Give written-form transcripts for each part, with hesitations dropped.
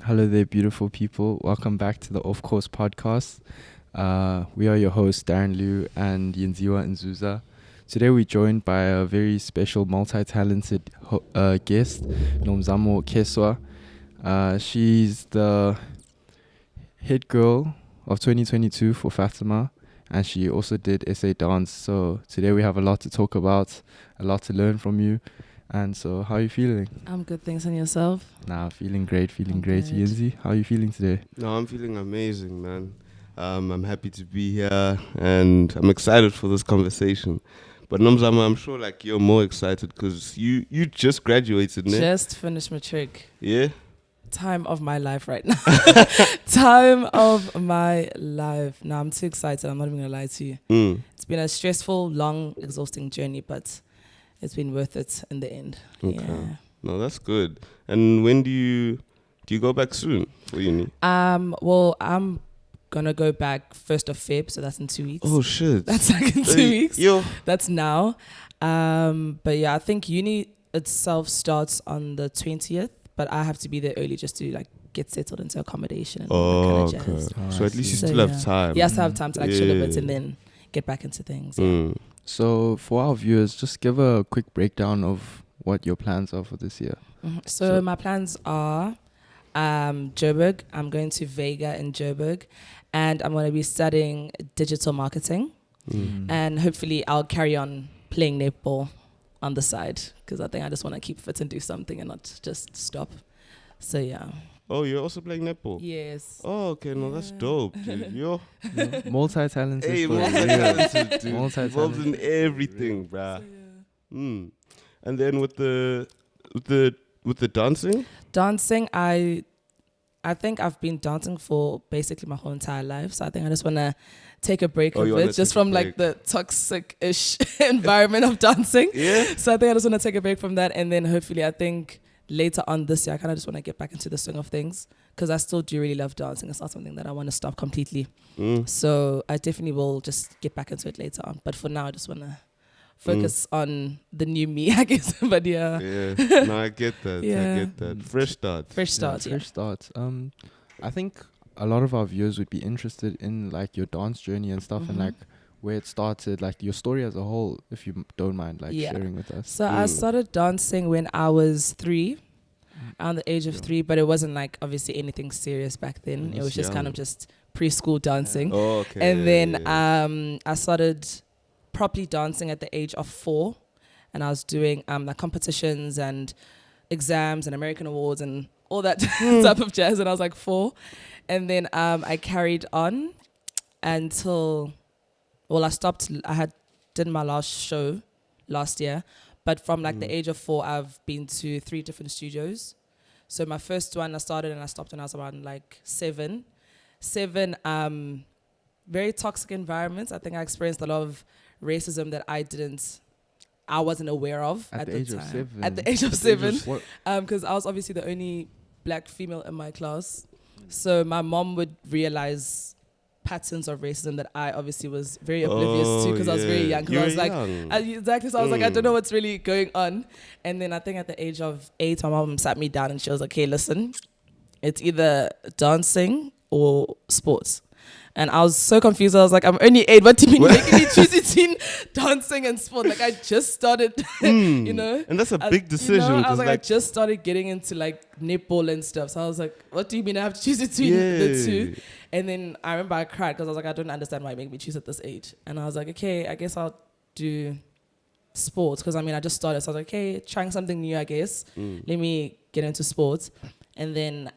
Hello there, beautiful people. Welcome back to the Off Course podcast. We are your hosts, Darren Liu and Yenziwa Nzuza. Today we're joined by a very special, multi-talented guest, Nomzamo Keswa. She's the head girl of 2022 for Fatima, and she also did SA dance. So today we have a lot to talk about, a lot to learn from you. And so, how are you feeling? I'm good, thanks. And yourself? Nah, feeling great. Good. Yenzi, how are you feeling today? No, I'm feeling amazing, man. I'm happy to be here, and I'm excited for this conversation. But Nomzamo, I'm sure like you're more excited because you just graduated, ne? Just finished matric. Yeah? Time of my life right now. Time of my life. No, I'm too excited. I'm not even going to lie to you. It's been a stressful, long, exhausting journey, but it's been worth it in the end. Okay. Yeah. No, that's good. And when do you go back soon for uni? Well, I'm gonna go back 1st of Feb, so that's in 2 weeks. Oh shit. That's like in 2 weeks. Yo. That's now. But yeah, I think uni itself starts on the 20th, but I have to be there early just to like get settled into accommodation and all that kind of jazz. So at least you So, still have time. You have to have time to like chill a bit and then get back into things. Yeah. So for our viewers, just give a quick breakdown of what your plans are for this year. Mm-hmm. So my plans are Joburg. I'm going to Vega in Joburg, and I'm going to be studying digital marketing. And hopefully I'll carry on playing netball on the side because I think I just want to keep fit and do something and not just stop. So yeah. Oh, you're also playing netball? Yes. Oh, okay. No, that's dope, dude. Yo. Multi-talented. Hey, for real. multi-talented, dude. Multi-talented. Involved in everything, bruh. So, yeah. And then with the dancing? Dancing, I think I've been dancing for basically my whole entire life. So I think I just want to take a break of it just from like the toxic-ish environment of dancing. Yeah. So I think I just want to take a break from that. And then hopefully I think later on this year, I kind of just want to get back into the swing of things because I still do really love dancing. It's not something that I want to stop completely. So I definitely will just get back into it later on. But for now, I just want to focus on the new me, I guess. But yeah. Yeah. No, I get that. Yeah. I get that. Fresh start. Fresh start, yeah. Fresh start. I think a lot of our viewers would be interested in like your dance journey and stuff and like where it started, like your story as a whole, if you don't mind like sharing with us. So I started dancing when I was 3, around the age of 3, but it wasn't like obviously anything serious back then. It was just kind of just preschool dancing. Oh, okay. And then I started properly dancing at the age of 4, and I was doing like competitions and exams and American awards and all that type of jazz, and I was like 4. And then I carried on until I stopped. I did my last show last year, but from like the age of 4, I've been to 3 different studios. So my first one I started and I stopped when I was around like 7. Very toxic environments. I think I experienced a lot of racism that I wasn't aware of at the time. 7. At the age of 7, because I was obviously the only black female in my class. So my mom would realize patterns of racism that I obviously was very oblivious to because I was very young. Because I was like, exactly. So I was like, I don't know what's really going on. And then I think at the age of 8, my mom sat me down and she was like, "Hey, listen, it's either dancing or sports." And I was so confused. I was like, I'm only 8. What do you mean making me choose between dancing and sport? Like I just started, you know. And that's a big decision. You know, I was like, I just started getting into like netball and stuff. So I was like, what do you mean I have to choose between the two? And then I remember I cried because I was like, I don't understand why you make me choose at this age. And I was like, okay, I guess I'll do sports. Because I mean, I just started. So I was like, okay, trying something new, I guess. Let me get into sports. And then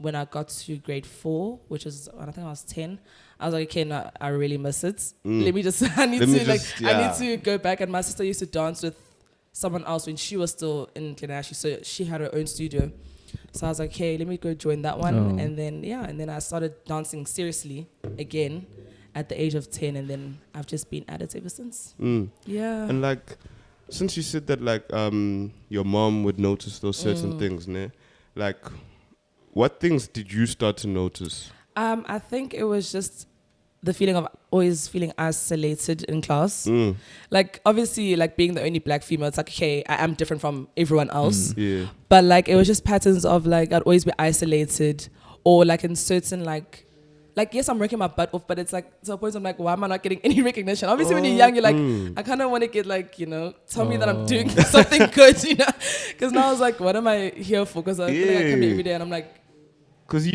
when I got to grade 4, which is when I think I was 10, I was like, okay, no, I really miss it. Let me just, I need to go back. And my sister used to dance with someone else when she was still in Glenashi, so she had her own studio. So I was like, hey, let me go join that one. And then I started dancing seriously again at the age of 10, and then I've just been at it ever since. Yeah. And like, since you said that like your mom would notice those certain things, ne? Like, what things did you start to notice? I think it was just the feeling of always feeling isolated in class. Like, obviously, like, being the only black female, it's like, okay, I am different from everyone else. Yeah. But, like, it was just patterns of, like, I'd always be isolated, or, like, in certain, like, yes, I'm working my butt off, but it's, like, to a point I'm like, why am I not getting any recognition? Obviously, when you're young, you're like, I kind of want to get, like, you know, tell me that I'm doing something good, you know? Because now I was like, what am I here for? Because I feel like I come here every day, and I'm like... Because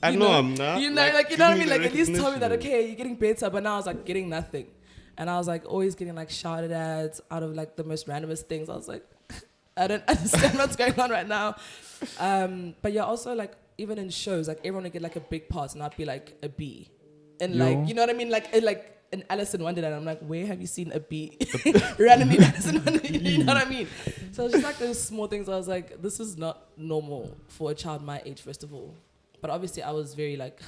I know I'm not. You know, like, you know what I mean? Like, at least tell me that, okay, you're getting better. But now I was, like, getting nothing. And I was, like, always getting, like, shouted at out of, like, the most randomest things. I was like, I don't understand what's going on right now. But yeah, also, like, even in shows, like, everyone would get, like, a big part, and I'd be, like, a B. And, like, you know what I mean? Like, an Alice in Wonderland. I'm like, where have you seen a B? Randomly Alice in Wonderland. You know what I mean? So it's just, like, those small things. I was like, this is not normal for a child my age, first of all. But obviously, I was very, like,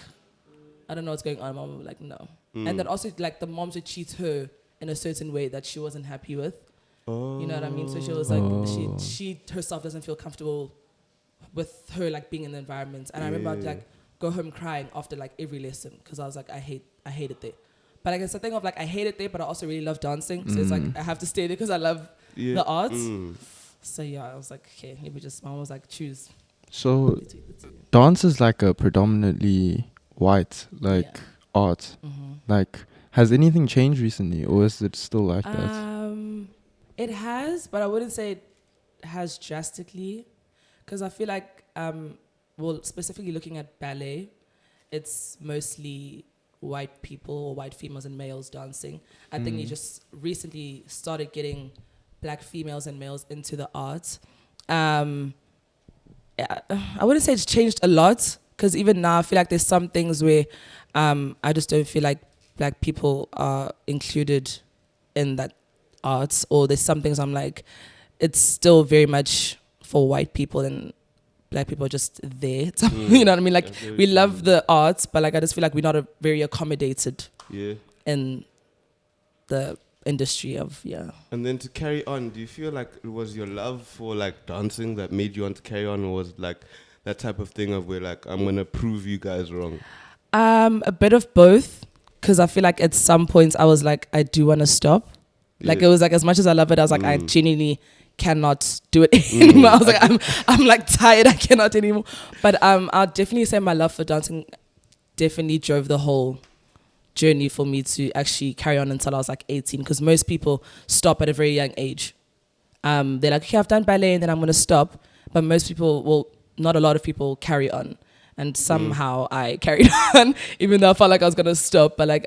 I don't know what's going on. Mom was like, no. And then also, like, the moms would treat her in a certain way that she wasn't happy with. You know what I mean? So she was like, she herself doesn't feel comfortable with her, like, being in the environment. And I remember I'd, like, go home crying after, like, every lesson because I was like, I hate it there. But, like, it's a thing of, like, I hate it there, but I also really love dancing. So it's like, I have to stay there because I love the arts. So, yeah, I was like, okay, mom was like, choose. So dance is like a predominantly white, like, art. Like, has anything changed recently, or is it still like that? It has, but I wouldn't say it has drastically, because I feel like, well, specifically looking at ballet, it's mostly white people or white females and males dancing. I think you just recently started getting black females and males into the arts. I wouldn't say it's changed a lot, because even now I feel like there's some things where I just don't feel like black people are included in that arts, or there's some things I'm like, it's still very much for white people and black people are just there. You know what I mean? Like, we love the arts, but, like, I just feel like we're not very accommodated in the industry of And then to carry on, do you feel like it was your love for, like, dancing that made you want to carry on, or was it, like, that type of thing of where, like, I'm gonna prove you guys wrong? A bit of both, because I feel like at some points I was like, I do want to stop. Like, it was like, as much as I love it, I was like, I genuinely cannot do it anymore. I was like, I'm like tired, I cannot anymore. But I'll definitely say my love for dancing definitely drove the whole journey for me to actually carry on until I was like 18, because most people stop at a very young age. They're like, okay, I've done ballet and then I'm going to stop. But most people, well, not a lot of people carry on. And somehow I carried on, even though I felt like I was going to stop. But, like,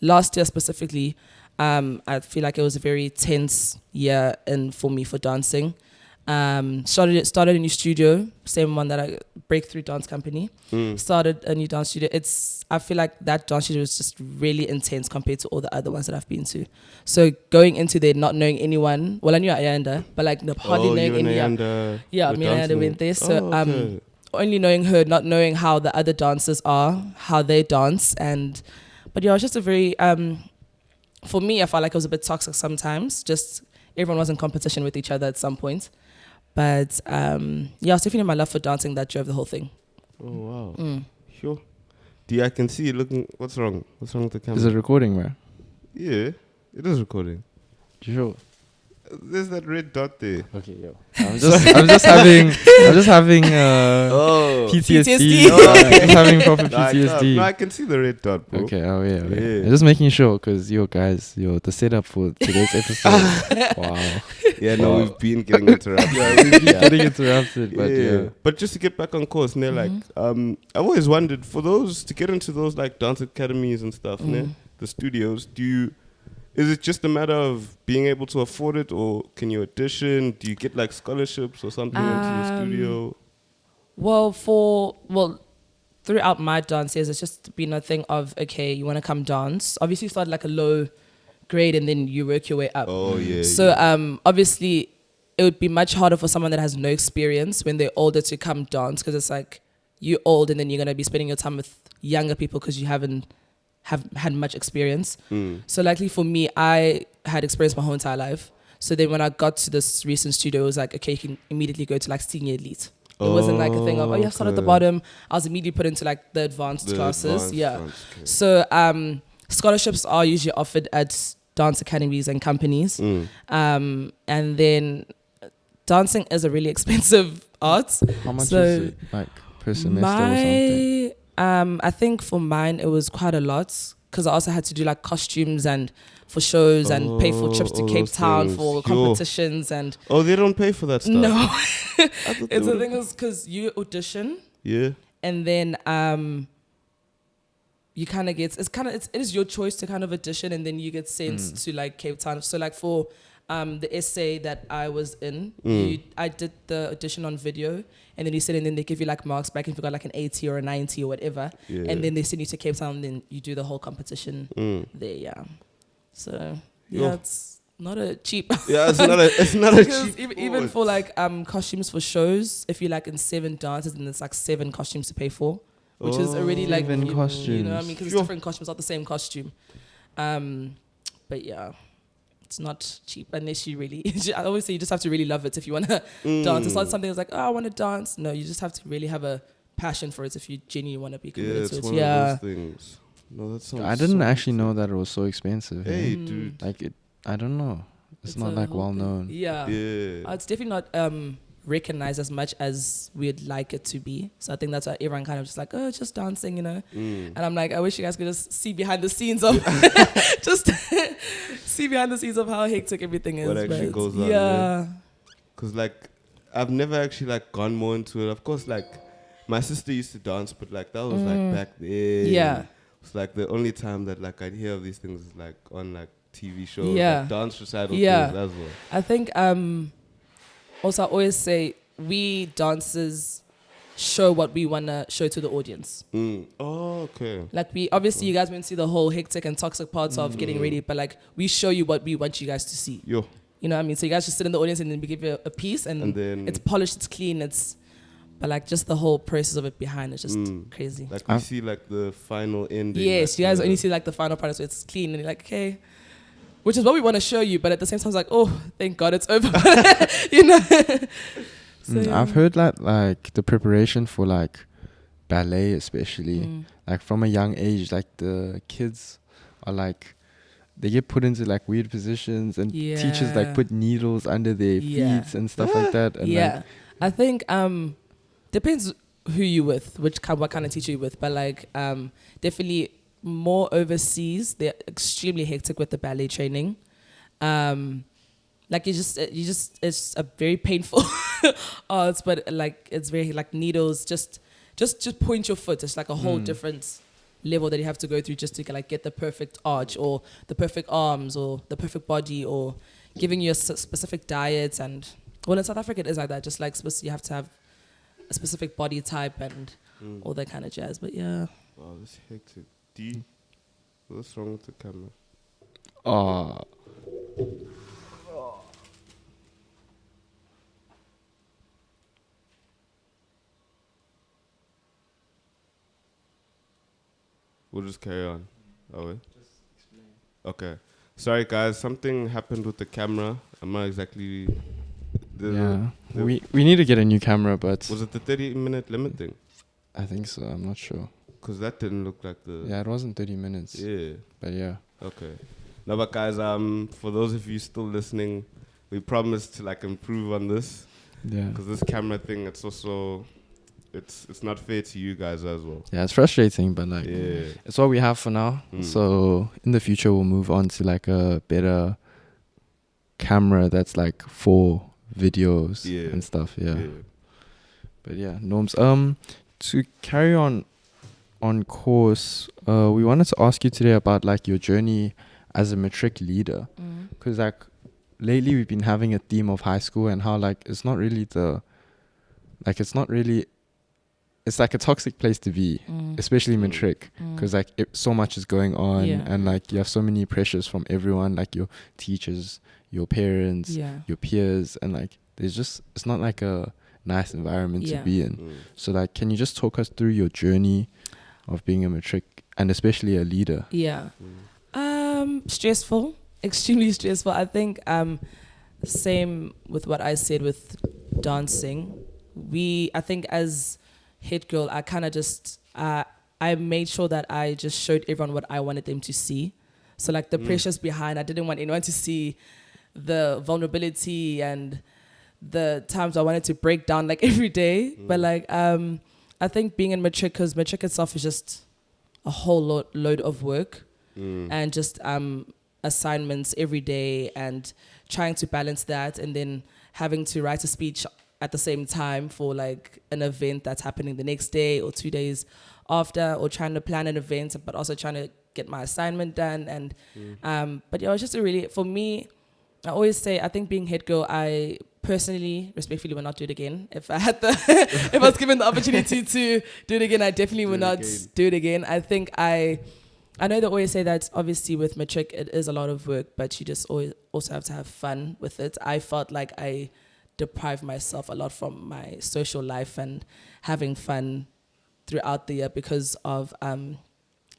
last year specifically, I feel like it was a very tense year for me for dancing. Started a new studio, same one that I Breakthrough Dance Company. Started a new dance studio. I feel like that dance studio was just really intense compared to all the other ones that I've been to. So going into there, not knowing anyone. Well, I knew Ayanda, but, like, hardly knowing anyone. Yeah, me and Ayanda went there. So only knowing her, not knowing how the other dancers are, how they dance, but yeah, it was just a very for me, I felt like it was a bit toxic sometimes. Just everyone was in competition with each other at some point. But yeah, it's definitely my love for dancing that drove the whole thing. Oh wow! Sure. I can see you looking. What's wrong? What's wrong with the camera? Is it recording, man? Yeah, it is recording. You sure? There's that red dot there. Okay, yo. I'm just having PTSD. Just having proper PTSD. No, I can see the red dot, bro. Okay, yeah. I'm just making sure, because the setup for today's episode. Wow. Yeah, no, we've been getting interrupted. But But just to get back on course, like, I've always wondered, for those to get into those, like, dance academies and stuff, the studios, is it just a matter of being able to afford it, or can you audition? Do you get, like, scholarships or something into the studio? Well, throughout my dance years, it's just been a thing of, okay, you want to come dance. Obviously, you start like a low grade and then you work your way up. Oh, yeah. So, obviously, it would be much harder for someone that has no experience when they're older to come dance, because it's like, you're old and then you're going to be spending your time with younger people because you haven't had much experience. So luckily for me, I had experience my whole entire life. So then when I got to this recent studio, it was like, okay, you can immediately go to, like, senior elite. It wasn't like a thing of, you have to start at the bottom. I was immediately put into, like, the advanced classes. Okay. So scholarships are usually offered at dance academies and companies. And then dancing is a really expensive art. How much So is it, like, per semester or something? I think for mine it was quite a lot because I also had to do like costumes and for shows and pay for trips to all Cape those Town things. for Yo. competitions and Oh, they don't pay for that stuff. no. I thought they It's the would've- thing is because you audition Yeah. and then you kind of get it is your choice to kind of audition and then you get sent to like Cape Town. So like for the essay that I was in, I did the audition on video and then you sit and then they give you like marks back if you got like an 80 or a 90 or whatever. Yeah. And then they send you to Cape Town and then you do the whole competition there, yeah. So Yo. yeah, it's not a cheap. Yeah, it's not a Because cheap even sport. for like costumes for shows, if you're like in 7 dances, then it's like 7 costumes to pay for, which is already like 7 you know what I costumes. mean? Because it's Sure. different costumes, not the same costume. But yeah, it's not cheap unless you really. I always say you just have to really love it if you want to dance. It's not something that's like, oh, I want to dance. No, you just have to really have a passion for it if you genuinely want to be Yeah, committed it's to it. one Yeah. of those things. No, that sounds I didn't so actually know expensive. that it was so expensive. Hey, Mm. dude. Like, I don't know. It's not a like whole well thing. known. Yeah. Yeah. It's definitely not recognized as much as we'd like it to be. So I think that's why everyone kind of just like, oh, it's just dancing, you know. And I'm like, I wish you guys could just see behind the scenes of just see behind the scenes of how hectic everything is. What actually but goes on, yeah. Cause like I've never actually like gone more into it. Of course, like my sister used to dance, but like that was like back then. Yeah. It's like the only time that like I'd hear of these things is like on like TV shows, Yeah. like dance recital Yeah. things as well. I think also I always say we dancers show what we want to show to the audience. Oh, okay. Like we obviously you guys won't see the whole hectic and toxic parts of getting ready, but like we show you what we want you guys to see. Yo. You know what I mean? So you guys just sit in the audience and then we give you a piece and then it's polished, it's clean, but like just the whole process of it behind is just crazy. like we see like the final ending. Yes, like you guys the- only see like the final product so it's clean and you're like, okay. Which is what we want to show you, but at the same time it's like, oh, thank God it's over. You know? So, yeah. I've heard that like the preparation for like ballet especially, like from a young age, like the kids are like, they get put into like weird positions and teachers like Yeah. put needles under their Yeah. feet and stuff like that. And yeah. I think depends who you with, what kind of teacher you with, but like definitely more overseas, they're extremely hectic with the ballet training. Like you just it's a very painful art, but like it's very like needles just point your foot. It's like a whole different level that you have to go through just to like get the perfect arch or the perfect arms or the perfect body or giving you a specific diet. And well, in South Africa it is like that, just like you have to have a specific body type and all that kind of jazz. But yeah. Wow, this is hectic. D, what's wrong with the camera? We'll just carry on. Oh, wait. Just explain. Okay. Sorry, guys. Something happened with the camera. I'm not exactly. we need to get a new camera, but Was it the 30-minute limit thing? I think so. I'm not sure. Because that didn't look like the. Yeah, it wasn't 30 minutes. Yeah. But yeah. Okay. No, but guys, for those of you still listening, we promise to like improve on this. Yeah. Because this camera thing, it's also, it's not fair to you guys as well. Yeah, it's frustrating, but like Yeah. it's what we have for now. So in the future we'll move on to like a better camera that's like for videos and stuff. Yeah. But yeah, Norms. To carry on course, we wanted to ask you today about like your journey as a matric leader, because like lately we've been having a theme of high school and how like it's like a toxic place to be, especially matric, because like so much is going on and like you have so many pressures from everyone, like your teachers, your parents, your peers, and like it's not like a nice environment to be in. So like, can you just talk us through your journey of being a matric and especially a leader? Stressful, extremely stressful. I think same with what I said with dancing. I think as head girl, I kind of just I I made sure that I just showed everyone what I wanted them to see. So like the pressures behind, I didn't want anyone to see the vulnerability and the times I wanted to break down like every day. But like, I think being in matric, because matric itself is just a whole load of work and just assignments every day and trying to balance that, and then having to write a speech at the same time for like an event that's happening the next day or 2 days after, or trying to plan an event but also trying to get my assignment done. And but yeah, it was just a really, for me, I always say, I think being head girl, I personally, respectfully, would not do it again. If I had the if I was given the opportunity to do it again, I definitely would not do it again. I think I know they always say that obviously with matric it is a lot of work, but you just always also have to have fun with it. I felt like I deprived myself a lot from my social life and having fun throughout the year because of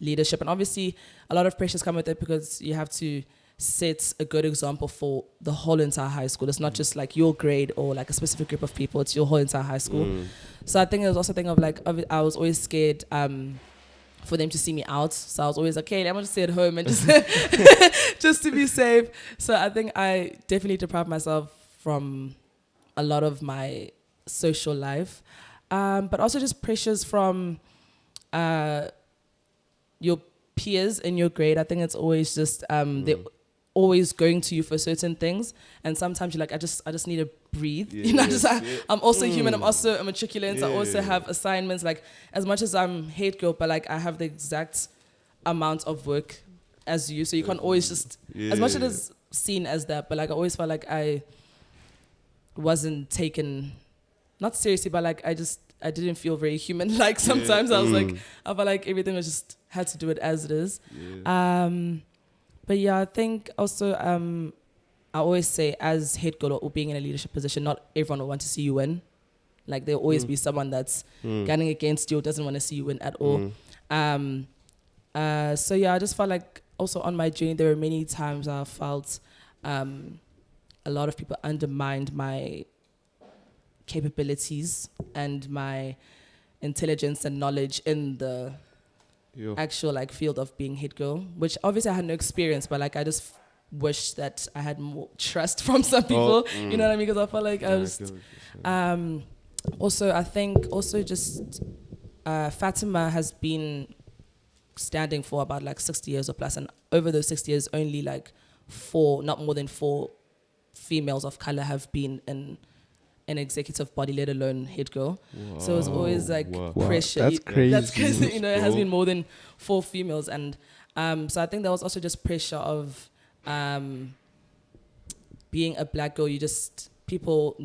leadership. And obviously a lot of pressures come with it because you have to set a good example for the whole entire high school. It's not just like your grade or like a specific group of people, it's your whole entire high school. So I think it was also a thing of like, I was always scared for them to see me out. So I was always like, okay, I'm gonna stay at home and just just to be safe. So I think I definitely deprived myself from a lot of my social life, but also just pressures from your peers in your grade. I think it's always just they're always going to you for certain things, and sometimes you're like, I just need to breathe. You know, I'm also human. I'm also a matriculant. I also have assignments. Like, as much as I'm head girl, but like I have the exact amount of work as you, so you can't always just as much as it is seen as that. But like I always felt like I wasn't taken not seriously, but like I didn't feel very human. Like sometimes I was like, I felt like everything was just had to do it as it is. But yeah, I think also I always say, as head girl or being in a leadership position, not everyone will want to see you win. Like there'll always be someone that's gunning against you or doesn't want to see you win at all. So yeah, I just felt like also on my journey there were many times I felt a lot of people undermined my capabilities and my intelligence and knowledge in the actual like field of being head girl, which obviously I had no experience, but like I just wish that I had more trust from some people. You know what I mean? Because I felt like I was also, I think also just Fatima has been standing for about like 60 years or plus, and over those 60 years only like not more than 4 females of color have been in an executive body, let alone head girl. So it's always like pressure. That's crazy. That's because it has been more than 4 females, and so I think there was also just pressure of being a black girl. People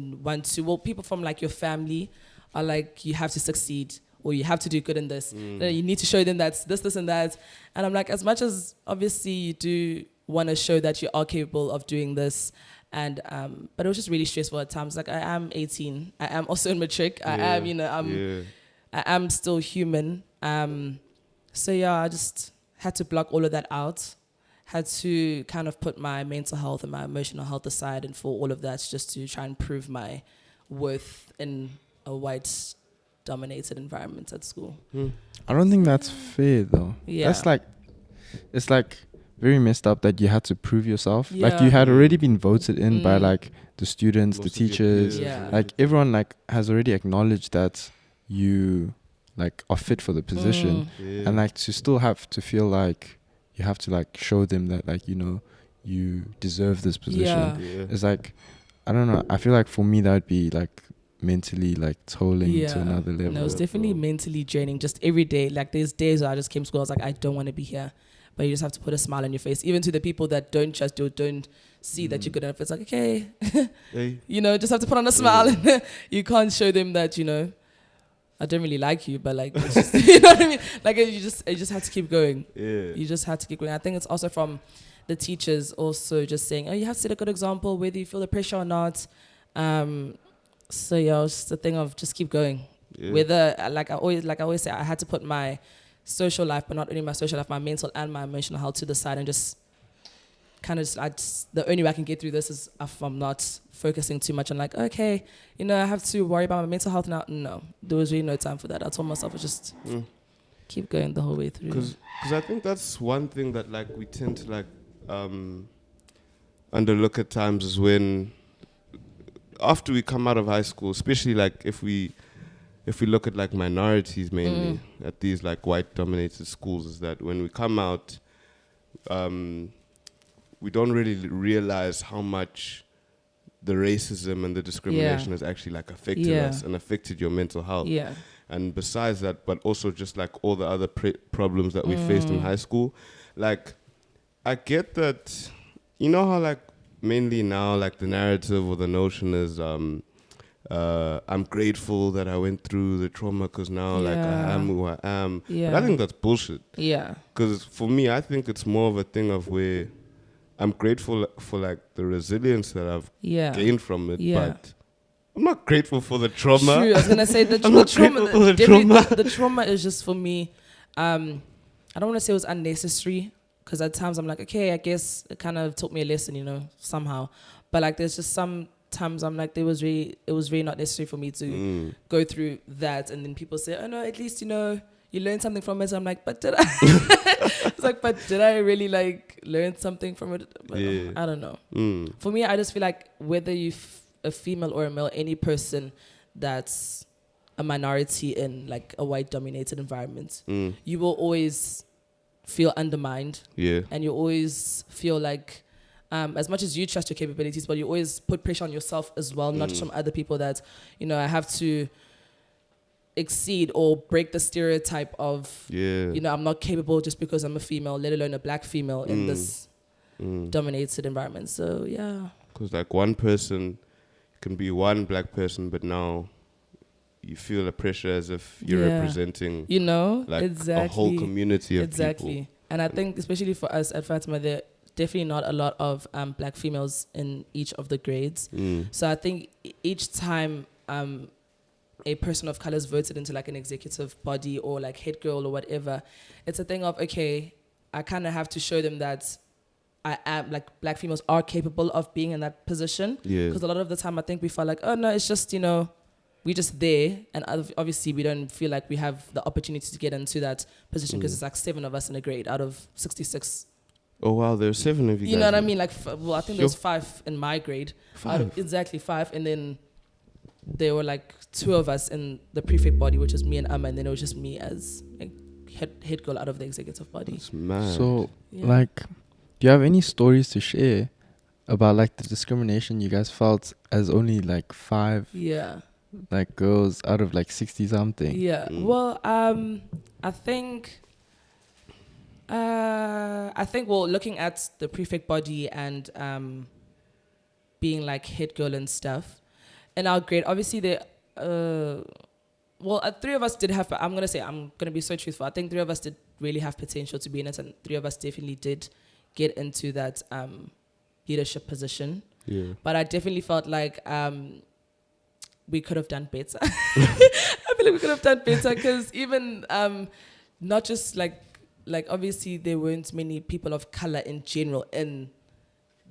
from like your family are like, you have to succeed or you have to do good in this. You need to show them that's this and that. And I'm like, as much as obviously you do want to show that you are capable of doing this, and but it was just really stressful at times. Like I am 18, I am also in matric. I am still human. So yeah, I just had to block all of that out. Had to kind of put my mental health and my emotional health aside, and for all of that, just to try and prove my worth in a white-dominated environment at school. I don't think that's fair though. Yeah. That's like, it's like very messed up that you had to prove yourself. Yeah. Like you had already been voted in by like the students, the teachers. Like everyone like has already acknowledged that you like are fit for the position, and like to still have to feel like you have to like show them that like, you know, you deserve this position. It's like, I don't know, I feel like for me that would be like mentally like tolling to another level. No, it was definitely mentally draining just every day. Like there's days where I just came to school, I was like, I don't want to be here, but you just have to put a smile on your face, even to the people that don't trust you or don't see that you're good enough. It's like, okay, you know, just have to put on a smile. And you can't show them that, you know, I don't really like you, but like, it's just, you know what I mean? Like you just have to keep going. You just have to keep going. I think it's also from the teachers also just saying, oh, you have to set a good example, whether you feel the pressure or not. So yeah, it's just a thing of just keep going. Whether like I always say, I had to put my social life, but not only my social life, my mental and my emotional health to the side, and just kind of the only way I can get through this is if I'm not focusing too much on like, okay, you know, I have to worry about my mental health now. No, there was really no time for that. I told myself it's just keep going the whole way through. Because I think that's one thing that like we tend to like underlook at times is when after we come out of high school, especially like if we look at like minorities mainly at these like white dominated schools, is that when we come out, we don't really realize how much the racism and the discrimination has actually like affected us and affected your mental health. Yeah. And besides that, but also just like all the other problems that we faced in high school, like I get that, you know how like mainly now like the narrative or the notion is I'm grateful that I went through the trauma because now like I am who I am. Yeah. But I think that's bullshit. Yeah. Because for me, I think it's more of a thing of where I'm grateful for like the resilience that I've gained from it, but I'm not grateful for the trauma. True, I was gonna say the trauma is just for me. I don't want to say it was unnecessary because at times I'm like, okay, I guess it kind of taught me a lesson, you know, somehow. But like, there's just some times I'm like, it was really not necessary for me to go through that. And then people say, oh no, at least you know you learned something from it. So I'm like, but did I? It's like, but did I really like learn something from it? But, I don't know. For me, I just feel like whether you a female or a male, any person that's a minority in like a white dominated environment, you will always feel undermined. Yeah. And you always feel like as much as you trust your capabilities, but you always put pressure on yourself as well, not just from other people that, you know, I have to exceed or break the stereotype of, you know, I'm not capable just because I'm a female, let alone a black female in this dominated environment. So, yeah. Because like one person can be one black person, but now you feel the pressure as if you're representing, you know, like a whole community of people. And I think especially for us at Fatima, there definitely not a lot of black females in each of the grades. So I think each time a person of color is voted into like an executive body or like head girl or whatever, it's a thing of, okay, I kind of have to show them that I am, like, black females are capable of being in that position. Because a lot of the time I think we feel like, oh no, it's just, you know, we're just there. And obviously we don't feel like we have the opportunity to get into that position because it's like 7 of us in a grade out of 66. Oh wow, there's 7 of you guys. You know what I mean? Like, well, I think there was 5 in my grade. 5? Exactly, 5. And then there were like 2 of us in the prefect body, which is me and Amma, and then it was just me as like head girl out of the executive body. That's mad. So, like, do you have any stories to share about like the discrimination you guys felt as only like 5 like girls out of like 60 something? Well, I think well, looking at the prefect body and being like head girl and stuff in our grade, obviously there well, 3 of us did have, I'm gonna be so truthful, I think 3 of us did really have potential to be in it, and 3 of us definitely did get into that leadership position. But I definitely felt like we could have done better. I feel like we could have done better because even not just like obviously there weren't many people of color in general in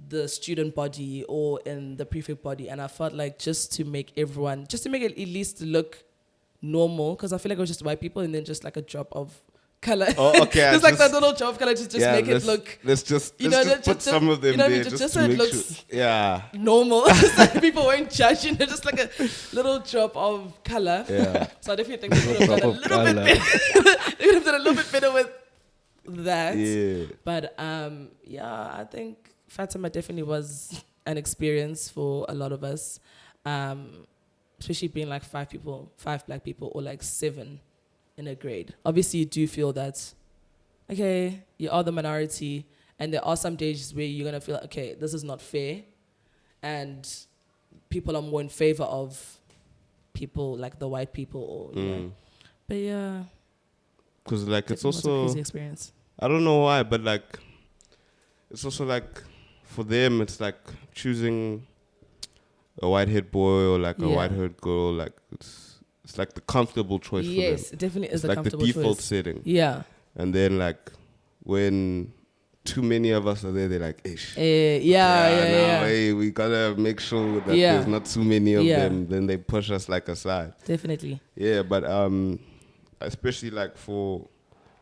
the student body or in the prefect body, and I felt like just to make it at least look normal, because I feel like it was just white people and then just like a drop of color. Oh, okay. Just like that little drop of color to just make it look. Let's just put some of them, you know, there just so it looks normal. Like people won't judge, you know, just like a little drop of color. So I definitely think we could have done a little bit better. We could have done a little bit better with that. But I think Fatima definitely was an experience for a lot of us, especially being like 5 black people, or like 7 in a grade. Obviously, you do feel that, okay, you are the minority, and there are some days where you're gonna feel like, okay, this is not fair, and people are more in favor of people like the white people, or you know. But yeah, because like it's also a crazy experience. I don't know why, but like it's also like for them, it's like choosing a white-haired boy or like a white-haired girl. Like it's like the comfortable choice for them. Yes, it definitely is the like comfortable the default choice. setting. Yeah. And then like when too many of us are there, they're like, ish. Hey, we gotta make sure that there's not too many of them. Then they push us like aside. Definitely. Yeah, but especially like for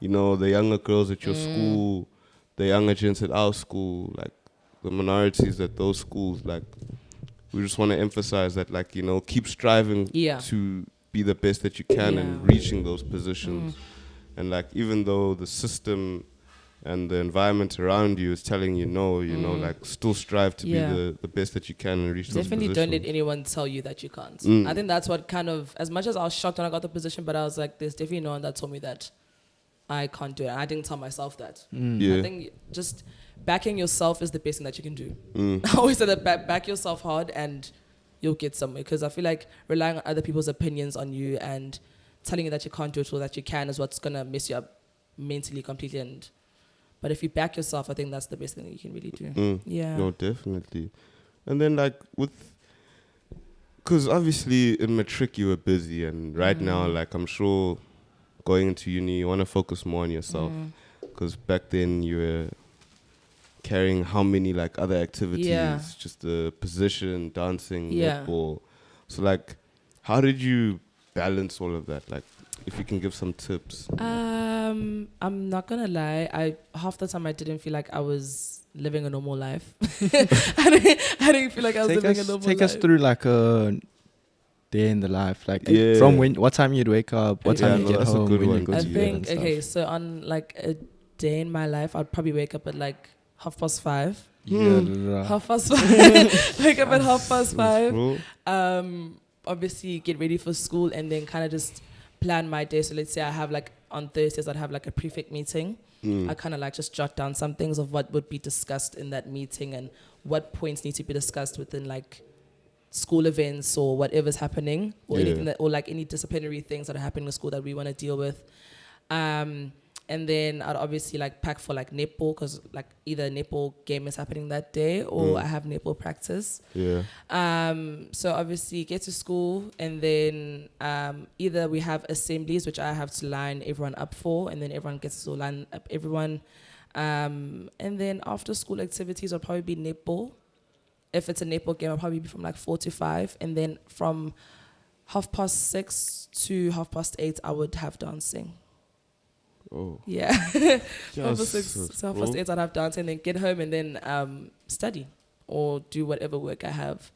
you know, the younger girls at your school, the younger gents at our school, like the minorities at those schools, like we just want to emphasize that, like, you know, keep striving to be the best that you can and reaching those positions. And like, even though the system and the environment around you is telling you no, you know, like still strive to be the best that you can and reach those positions. Definitely don't let anyone tell you that you can't. I think that's what kind of, as much as I was shocked when I got the position, but I was like, there's definitely no one that told me that I can't do it. I didn't tell myself that. I think just backing yourself is the best thing that you can do. I always say that back yourself hard and you'll get somewhere, because I feel like relying on other people's opinions on you and telling you that you can't do it or that you can is what's going to mess you up mentally completely. But if you back yourself, I think that's the best thing that you can really do. No, definitely. And then like because obviously in matric you were busy, and right now, like, I'm sure going into uni you want to focus more on yourself, because back then you were carrying how many like other activities, just the position, dancing, netball. So like, how did you balance all of that? Like, if you can give some tips. I'm not gonna lie, half the time I didn't feel like I was living a normal life. I didn't feel like I was living a normal life. Take us through like a day in the life, like from what time you'd wake up, what time you get home, when you go to bed and stuff. Okay, so on like a day in my life, I'd probably wake up at like 5:30. Half past 5. Wake up at 5:30. Obviously get ready for school and then kind of just plan my day. So let's say I have like on Thursdays I'd have like a prefect meeting. I kind of like just jot down some things of what would be discussed in that meeting and what points need to be discussed within like school events or whatever's happening, or anything that, or like any disciplinary things that are happening in school that we want to deal with. And then I'd obviously like pack for like netball, because like either netball game is happening that day or I have netball practice. So obviously get to school, and then either we have assemblies, which I have to line everyone up for, and then everyone gets to line up everyone. And then after school activities will probably be netball. If it's a netball game, I'll probably be from like 4 to 5. And then from 6:30 to 8:30, I would have dancing. Oh. Yeah. 6:30 to 8:30, I'd have dancing, and then get home and then study or do whatever work I have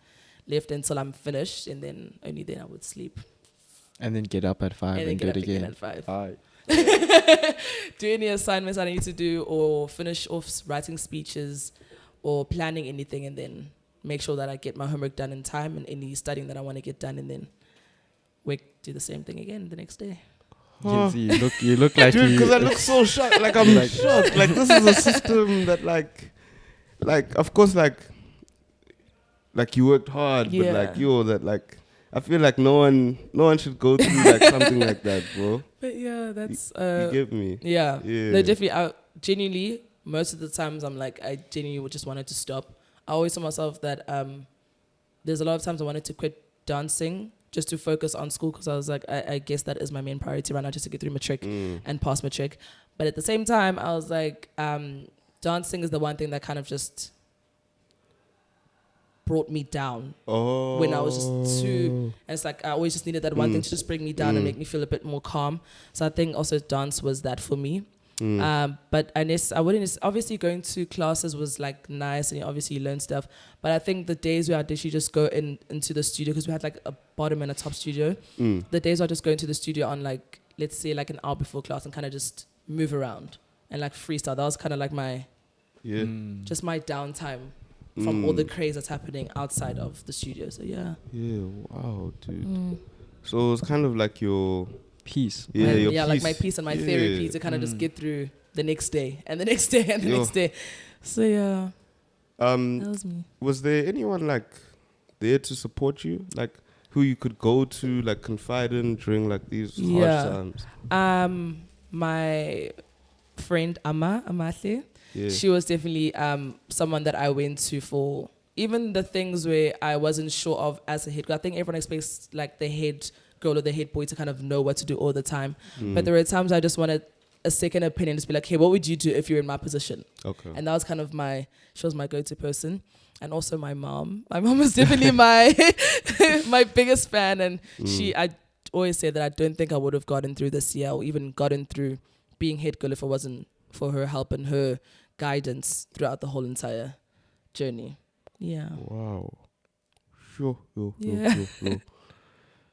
left until I'm finished, and then only then I would sleep. And then get up at 5 and do it again. At 5. Do any assignments I need to do, or finish off writing speeches or planning anything, and then make sure that I get my homework done in time and any studying that I want to get done, and then do the same thing again the next day. You look like dude, because I look so shocked. Like, I'm shocked. Like, this is a system that like of course like you worked hard, but like that like I feel like no one should go through like something like that, bro. But yeah, that's you get me. Yeah. No, definitely. I genuinely, most of the times I'm like, I genuinely just wanted to stop. I always tell myself that there's a lot of times I wanted to quit dancing just to focus on school, because I was like, I guess that is my main priority right now, just to get through matric and pass matric. But at the same time, I was like, dancing is the one thing that kind of just brought me down when I was just too, and it's like I always just needed that one thing to just bring me down and make me feel a bit more calm. So I think also dance was that for me. But I wouldn't, obviously going to classes was like nice, and obviously you learn stuff, but I think the days where I literally just go into the studio, because we had like a bottom and a top studio, the days where I just go into the studio on like, let's say like an hour before class and kind of just move around and like freestyle, that was kind of like my just my downtime from all the craze that's happening outside of the studio. So wow, dude. So it's kind of like your peace. Your peace. Like my peace and my therapy to kind of just get through the next day and the next day and the next day. So that was me. Was there anyone like there to support you, like who you could go to, like confide in during like these hard times? My friend Amahle, she was definitely someone that I went to for even the things where I wasn't sure of as a head girl. I think everyone expects like the head girl or the head boy to kind of know what to do all the time. But there were times I just wanted a second opinion, just be like, hey, what would you do if you're in my position? Okay. And that was kind of she was my go-to person. And also my mom. My mom was definitely my biggest fan. And I always say that I don't think I would have gotten through this year or even gotten through being head girl if it wasn't for her help and her guidance throughout the whole entire journey. Yeah. Wow. Sure. Yeah.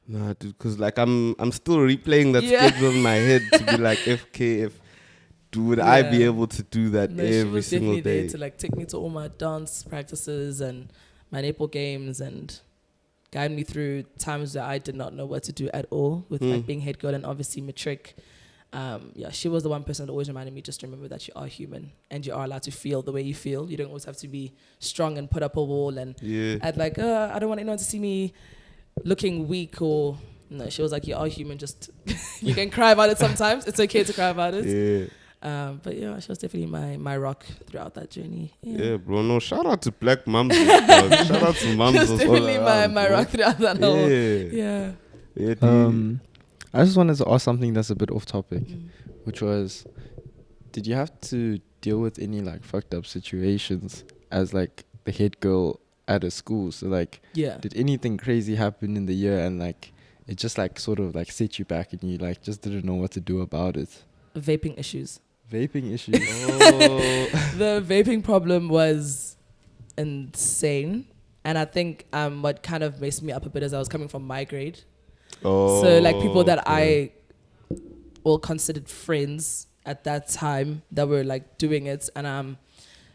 Nah, dude, because like I'm still replaying that Yeah. schedule in my head to be like, FK, would I be Yeah. able to do that No, she every was single definitely day? there to like take me to all my dance practices and my netball games and guide me through times that I did not know what to do at all with like being head girl and obviously matric. Yeah, she was the one person that always reminded me just to remember that you are human and you are allowed to feel the way you feel. You don't always have to be strong and put up a wall and act like, I don't want anyone to see me looking weak or... No, she was like, you are human, just... you can cry about it sometimes. It's okay to cry about it. Yeah. But yeah, she was definitely my rock throughout that journey. Yeah, bro. No, shout out to Black Mums. Dog. Shout out to mums. She was definitely my rock throughout that whole... Yeah. I just wanted to ask something that's a bit off topic, which was, did you have to deal with any like fucked up situations as like the head girl at a school? So like, did anything crazy happen in the year and like it just like sort of like set you back and you like just didn't know what to do about it? Vaping issues. Oh. The vaping problem was insane. And I think what kind of messed me up a bit is I was coming from my grade. So like people that I all considered friends at that time that were like doing it. And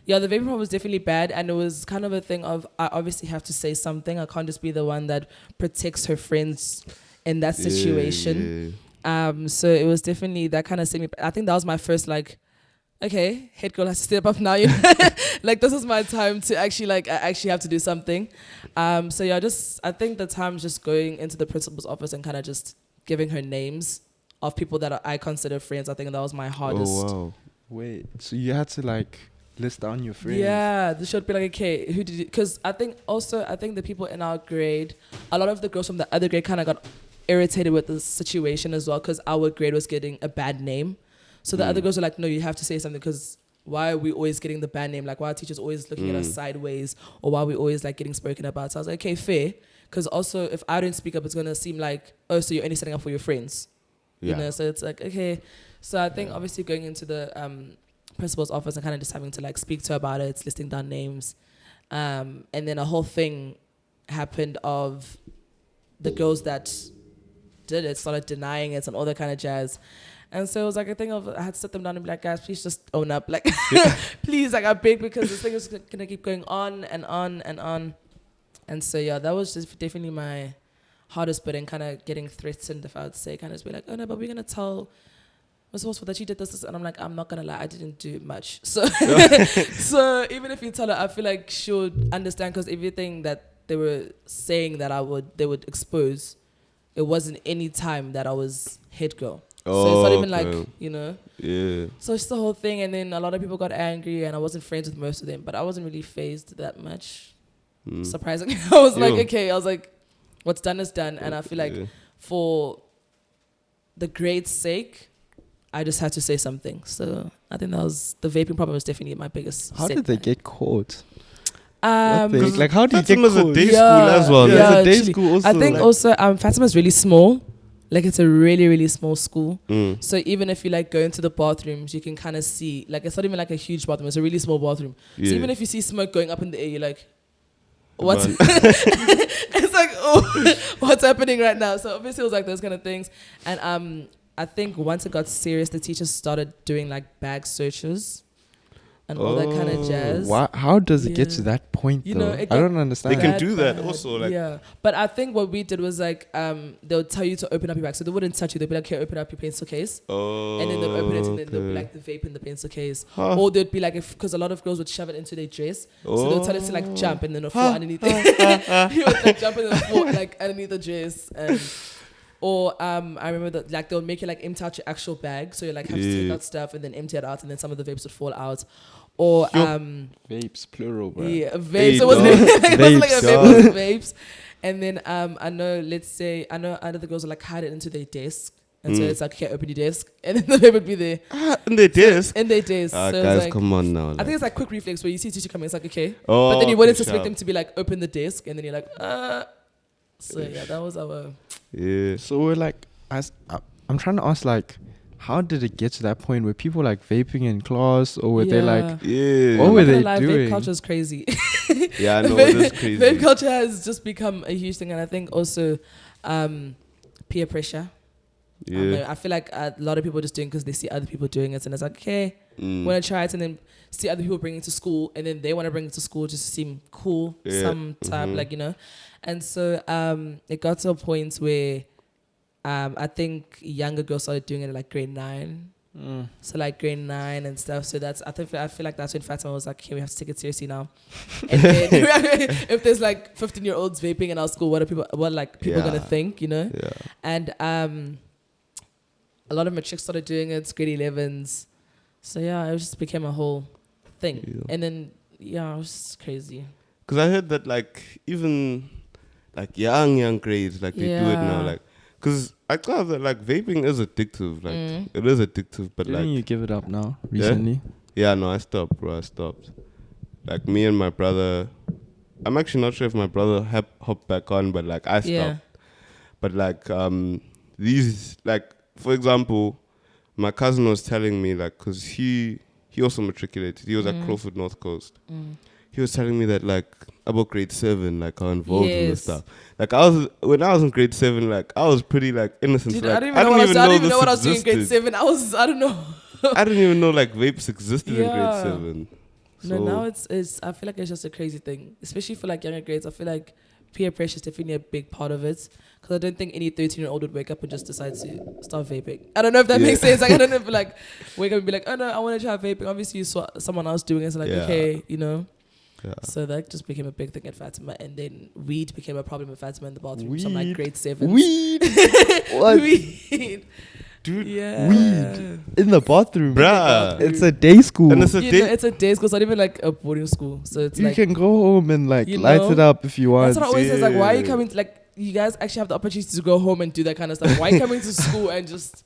the vaping problem was definitely bad. And it was kind of a thing of, I obviously have to say something. I can't just be the one that protects her friends in that situation. So it was definitely that kind of set me. I think that was my first like, okay, head girl has to step up now. You know? Like this is my time to actually like I actually have to do something. So yeah, I think the time just going into the principal's office and kind of just giving her names of people that I consider friends. I think that was my hardest. Oh wow! Wait, so you had to like list down your friends? Yeah, this should be like, okay, who did you? Because I think the people in our grade, a lot of the girls from the other grade kind of got irritated with the situation as well because our grade was getting a bad name. So the other girls were like, no, you have to say something because why are we always getting the bad name? Like, why are teachers always looking at us sideways or why are we always like getting spoken about? So I was like, okay, fair. Because also if I don't speak up, it's going to seem like, oh, so you're only standing up for your friends. You know, so it's like, okay. So I think obviously going into the principal's office and kind of just having to like speak to her about it, listing down names. And then a whole thing happened of the girls that did it started denying it and all that kind of jazz. And so it was like a thing of, I had to sit them down and be like, guys, please just own up. Like, please, like I beg, because this thing is going to keep going on and on and on. And so, yeah, that was just definitely my hardest bit and kind of getting threatened, if I would say, kind of just be like, oh no, but we're going to tell Ms. Horsford that you did this. And I'm like, I'm not going to lie, I didn't do much. So, so even if you tell her, I feel like she would understand because everything that they were saying that they would expose, it wasn't any time that I was head girl. So it's not even like, you know. Yeah. So it's the whole thing. And then a lot of people got angry and I wasn't friends with most of them. But I wasn't really fazed that much. Surprisingly. I was like, okay. I was like, what's done is done. And I feel like for the grade's sake, I just had to say something. So I think that was, the vaping problem was definitely my biggest How did they get caught? Like how did you get Fatima's caught? a day school as well. Yeah, It's a day actually, school also. I think like, also Fatima's really small. Like it's a really, really small school. So even if you like go into the bathrooms, you can kind of see, like it's not even like a huge bathroom, it's a really small bathroom. So even if you see smoke going up in the air, you're like, what? It's like, oh, what's happening right now? So obviously it was like those kind of things. And I think once it got serious, the teachers started doing like bag searches and all that kind of jazz. How does it get to that point, You though? know, I don't understand. They can do that also. Like, yeah. But I think what we did was like, they'll tell you to open up your bag. So they wouldn't touch you. They'd be like, okay, open up your pencil case. And then they'll open it and then they'll be like the vape in the pencil case. Or they'd be like, because a lot of girls would shove it into their dress. So they'll tell us to like jump and then it'll fall underneath it. You would like jump and then it'll fall like underneath the dress. Or I remember that like they'll make you like empty out your actual bag. So you like have to take out stuff and then empty it out and then some of the vapes would fall out. Or vapes, plural, bro. Yeah, vapes. It wasn't like a vape, it was vapes. And then I know other the girls would like hide it into their desk. And so it's like, okay, open your desk. And then the vape would be there. in their desk? In their desk. So guys, like, come on now. I think it's like quick reflex where you see a teacher coming, it's like, okay. Oh, but then you wouldn't expect them to be like, open the desk. And then you're like, So yeah, that was our... Yeah. So we're like, I'm trying to ask like, how did it get to that point where people like vaping in class, or were they like, Yeah. what were I'm not they gonna lie, doing? Vape culture is crazy. Yeah, I know, it is crazy. Vape culture has just become a huge thing, and I think also peer pressure. Yeah. I feel like a lot of people are just doing because they see other people doing it, and it's like, okay, want to try it, and then see other people bring it to school, and then they want to bring it to school just to seem cool, some type, like, you know. And so it got to a point where I think younger girls started doing it at like grade 9. So like grade 9 and stuff. So that's I feel like that's when Fatima was like, okay, we have to take it seriously now. And then if there's like 15-year-olds vaping in our school, what are people gonna think, you know? Yeah. And a lot of matrics started doing it, grade 11s. So yeah, it just became a whole thing. Yeah. And then it was just crazy. Because I heard that like even like young grades, like they do it now, like, because I thought that like vaping is addictive, like it is addictive, but Didn't like you give it up now recently? yeah, no, I stopped, bro. I stopped. Like me and my brother, I'm actually not sure if my brother hopped back on, but like I stopped. Yeah. But like these, like for example, my cousin was telling me, like, because he also matriculated. He was at Crawford North Coast. He was telling me that like about grade 7, like how involved in this stuff. Like when I was in grade 7, like I was pretty like innocent. Dude, like, I don't even know what I was doing in grade existed. 7. I don't know. I didn't even know like vapes existed in grade Yeah. 7. So No, now it's I feel like it's just a crazy thing, especially for like younger grades. I feel like peer pressure is definitely a big part of it, because I don't think any 13-year-old would wake up and just decide to start vaping. I don't know if that makes sense. Like I don't know if like wake up and be like, oh no, I want to try vaping. Obviously you saw someone else doing it, so like okay, you know. Yeah. So that just became a big thing at Fatima, and then weed became a problem at Fatima in the bathroom. So I'm like grade 7. Weed? What? Weed. Dude, Weed in the bathroom, bruh. It's a day school. And it's a day. It's a day school. It's not even like a boarding school. So it's You like can go home and like you light know, it up if you want. that's what I always say. It's like, why are you Yeah. coming to, like, you guys actually have the opportunity to go home and do that kind of stuff. Why are you coming to school and just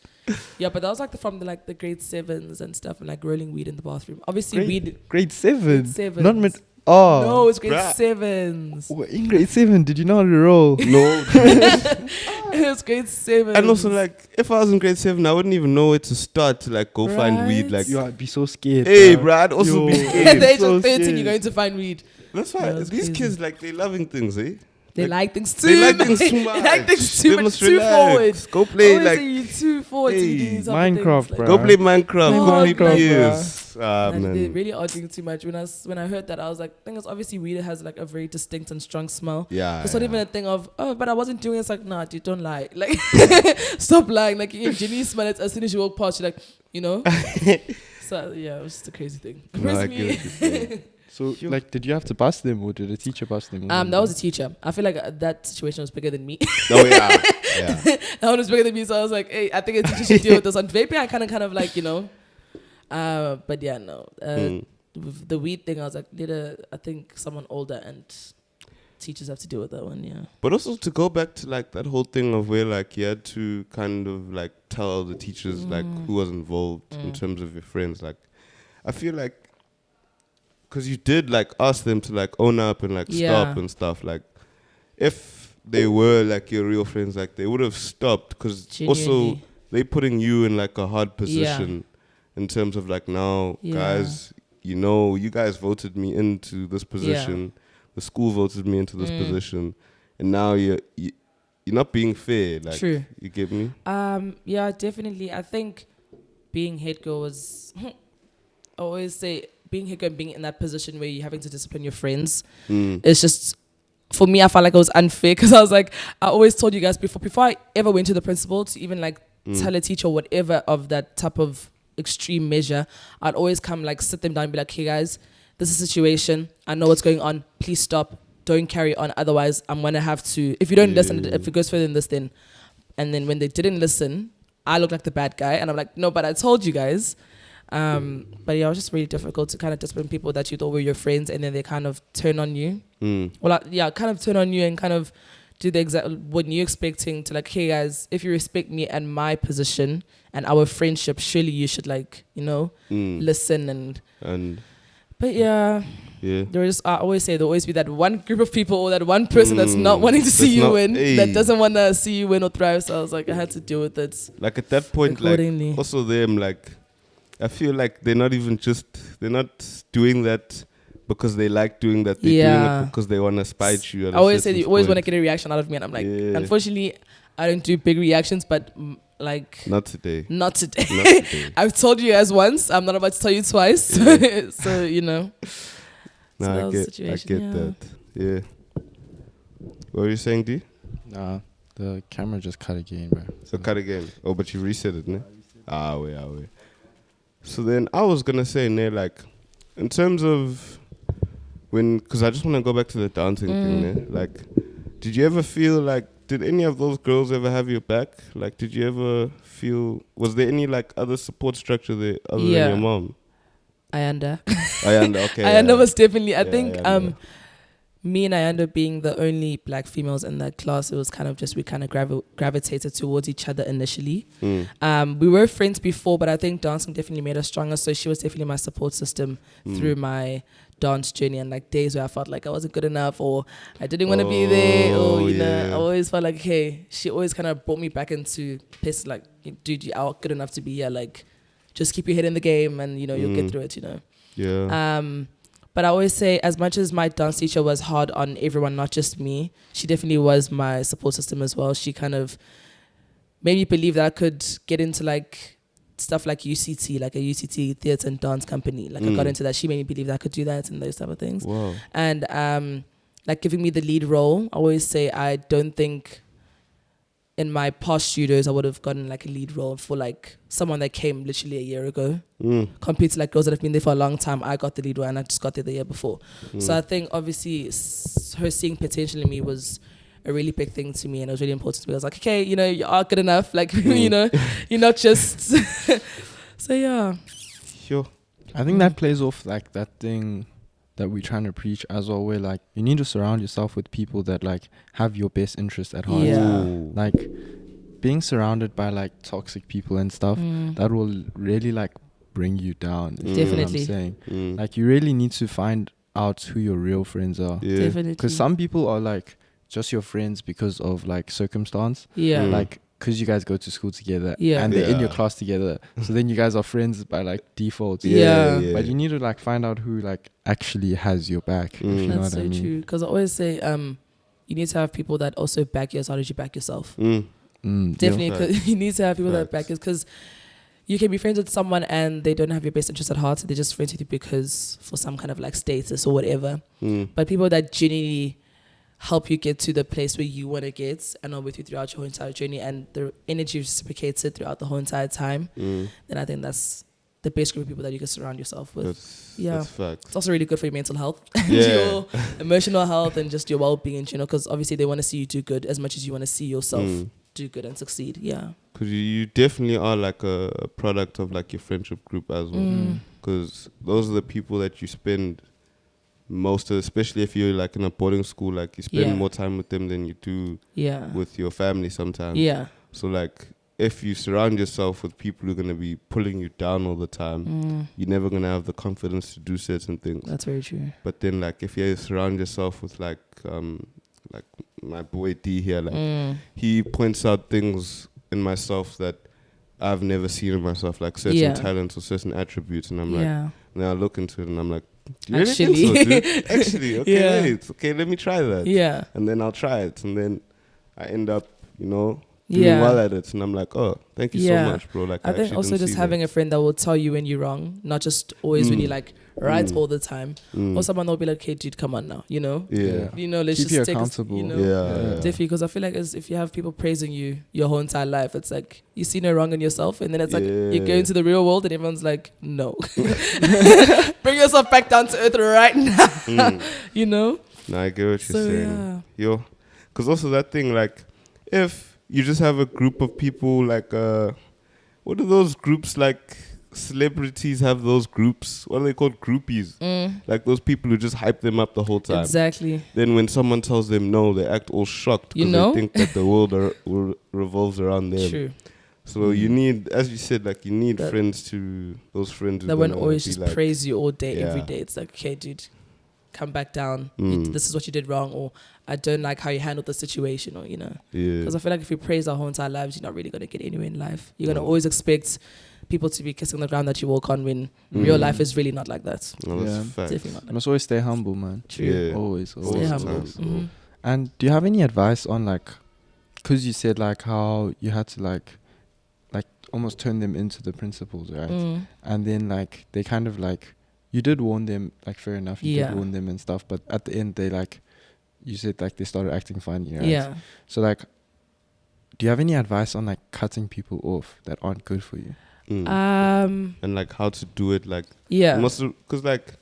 but that was like from the grade 7s and stuff, and like rolling weed in the bathroom. Obviously weed Grade 7. grade 7s. Not mid. Oh No, it's grade Bruh. 7s. In grade 7, did you know how to roll? No. It was grade 7. And also like if I was in grade 7, I wouldn't even know where to start to like go find weed. Right. Like Yo, I'd be so scared. hey, bruh. bro, I'd also Yo. be At scared. the age so of 13, scared. you're going to find weed. That's why Yeah, it's these crazy. kids like they loving things, eh? They like things too They like much. things too much. They like things too They much, must too forward. relax. Go play Always like say you too forward to hey, do these other Minecraft, things. bruh. go play Minecraft. No, Go play Minecraft, PS. Like, they Man. really are doing too much. When I heard that, I was like, thing is, obviously weed has like a very distinct and strong smell. Yeah. It's not even a thing of, oh, but I wasn't doing it. It's like, nah, dude, don't lie. Like, stop lying. Like, you genuinely smell it as soon as you walk past. You're like, you know. So yeah, it was just a crazy thing. No, I Personally, get what you're saying. So, like, did you have to bust them, or did a teacher bust them? that was a teacher. I feel like that situation was bigger than me. Oh yeah. Yeah. That one was bigger than me, so I was like, hey, I think a teacher should deal with this. On vaping, I kind of like, you know. But yeah, no. With the weed thing, I was like, I think someone older, and teachers have to deal with that one, yeah. But also to go back to like that whole thing of where like you had to kind of like tell the teachers like who was involved in terms of your friends. Like I feel like because you did like ask them to like own up and like stop and stuff. Like if they were like your real friends, like they would have stopped, because also Genuinely. they putting you in like a hard position in terms of like now guys, you know, you guys voted me into this position. The school voted me into this position, and now you're not being fair. Like, True. You get me? Yeah, definitely. I think being head girl was, I always say, being head girl and being in that position where you're having to discipline your friends, it's just, for me, I felt like it was unfair, because I was like, I always told you guys before I ever went to the principal to even like tell a teacher whatever of that type of extreme measure, I'd always come like sit them down and be like, hey guys, this is a situation. I know what's going on. Please stop. Don't carry on. Otherwise, I'm going to have to, if you don't listen, if it goes further than this, then, and then when they didn't listen, I look like the bad guy. And I'm like, no, but I told you guys. But yeah, it was just really difficult to kind of discipline people that you thought were your friends, and then they kind of turn on you. Well, kind of turn on you and kind of do the exact, what you're expecting to, like, hey guys, if you respect me and my position and our friendship, surely you should, like, you know, listen and But yeah, Yeah. I always say there'll always be that one group of people or that one person that's not wanting to see you win, that doesn't want to see you win or thrive. So I was like, I had to deal with it. Like at that point, like accordingly. also them, like I feel like they're not doing that because they like doing that. They're doing it because they want to spite you. I always say you always want to get a reaction out of me, and I'm like, unfortunately, I don't do big reactions, but like not today. Not today. I've told you guys once. I'm not about to tell you twice. Yeah. So you know. No, I get that. Yeah. What were you saying, D? Nah, the camera just cut again, bro. So cut again. Oh, but you reset it, ne? Wait. So then I was gonna say, ne, like, in terms of because I just want to go back to the dancing thing, ne? Like, did you ever feel like, did any of those girls ever have your back? Like, did you ever feel, was there any like other support structure there other than your mom? Ayanda. Okay. Ayanda was definitely, I think, Ayanda. Me and Ayanda being the only black females in that class, it was kind of just, we kind of gravitated towards each other initially. We were friends before, but I think dancing definitely made us stronger. So she was definitely my support system through my dance journey, and like days where I felt like I wasn't good enough or I didn't want to be there, or you know, I always felt like, hey, she always kind of brought me back into place, like, dude, you are good enough to be here, like, just keep your head in the game and, you know, you'll get through it, you know. Yeah. But I always say, as much as my dance teacher was hard on everyone, not just me, she definitely was my support system as well. She kind of made me believe that I could get into like stuff like UCT, like a UCT theatre and dance company. Like I got into that. She made me believe that I could do that and those type of things. Wow. And like giving me the lead role, I always say I don't think in my past studios I would have gotten like a lead role for like someone that came literally a year ago. Compared to like girls that have been there for a long time, I got the lead role and I just got there the year before. So I think obviously her seeing potential in me was a really big thing to me, and it was really important to me. I was like, okay, you know, you are good enough, like you know, you're not just so yeah. Sure. I think that plays off like that thing that we're trying to preach as well, where like you need to surround yourself with people that like have your best interest at heart. Like being surrounded by like toxic people and stuff, that will really like bring you down. Definitely. You know what I'm saying? Like you really need to find out who your real friends are. Definitely. Because some people are like just your friends because of like circumstance. Like because you guys go to school together and they're in your class together, so then you guys are friends by like default. But you need to like find out who like actually has your back. If you know That's what I so mean. true. Because I always say you need to have people that also back you as hard as you back yourself. Definitely, because you need to have people that back you, because you can be friends with someone and they don't have your best interest at heart. They're just friends with you because for some kind of like status or whatever. But people that genuinely help you get to the place where you want to get and are with you throughout your whole entire journey, and the energy reciprocates it throughout the whole entire time, then I think that's the best group of people that you can surround yourself with. That's facts. It's also really good for your mental health and your emotional health and just your well-being, you know, because obviously they want to see you do good as much as you want to see yourself do good and succeed. Because you definitely are like a product of like your friendship group as well, because those are the people that you spend most of, especially if you're like in a boarding school, like you spend more time with them than you do with your family sometimes. So like if you surround yourself with people who are going to be pulling you down all the time, you're never going to have the confidence to do certain things. That's very true. But then like if you surround yourself with like my boy D here, like he points out things in myself that I've never seen in myself, like certain talents or certain attributes, and I'm like, and I look into it and I'm like, do you really think so, dude? Actually, okay, wait, okay, let me try that. And then I'll try it, and then I end up, you know, doing well at it, and I'm like, oh, thank you so much, bro. Like, I think also just having a friend that will tell you when you're wrong, not just always when you're like right all the time, or someone will be like, hey, dude, come on now, you know, you know, let's keep just you take accountable. you know, definitely, because I feel like if you have people praising you your whole entire life, it's like you see no wrong in yourself, and then it's like you go into the real world and everyone's like, no, bring yourself back down to earth right now, you know. No, I get what you're saying, yo, because also that thing, like, if you just have a group of people, like, what are those groups, like, celebrities have those groups, what are they called, groupies, like those people who just hype them up the whole time. Exactly. Then when someone tells them no, they act all shocked because they think that the world revolves around them. True. So you need, as you said, like you need That- friends to those friends who That won't gonna always be just like, praise you all day, every Yeah. day. It's like, okay, dude, come back down. Mm. This is what you did wrong, or I don't like how you handled the situation, or Yeah. Because I feel like if you praise our whole entire lives, you're not really gonna get anywhere in life. You're gonna No. always expect people to be kissing the ground that you walk on, when real life is really not like that. No, that's Yeah. facts. Definitely not. You must always stay humble, man. True. Yeah. Always, All Stay the humble. time. Mhm. And do you have any advice on like, because you said like how you had to like almost turn them into the principles, right? And then like they kind of like, you did warn them, like fair enough, you Yeah. did warn them and stuff, but at the end they like, you said like they started acting funny, right? Yeah. So like, do you have any advice on like cutting people off that aren't good for you? And like how to do it, like Yeah. because like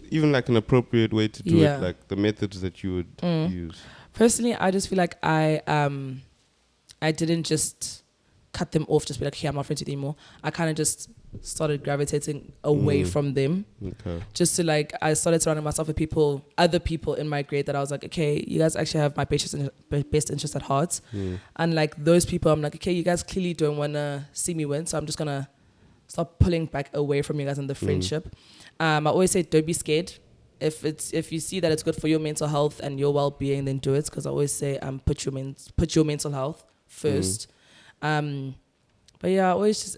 even like an appropriate way to do Yeah. it, like the methods that you would use. Personally, I just feel like I didn't just cut them off, just be like, okay, I'm not friends with you anymore. I kind of just started gravitating away from them. Okay. Just to like, I started surrounding myself with other people in my grade that I was like, okay, you guys actually have my best interest at heart. And like those people, I'm like, okay, you guys clearly don't want to see me win, so I'm just gonna start pulling back away from you guys in the friendship. I always say, don't be scared. If you see that it's good for your mental health and your well-being, then do it. Because I always say, put your mental health first. But yeah, I always just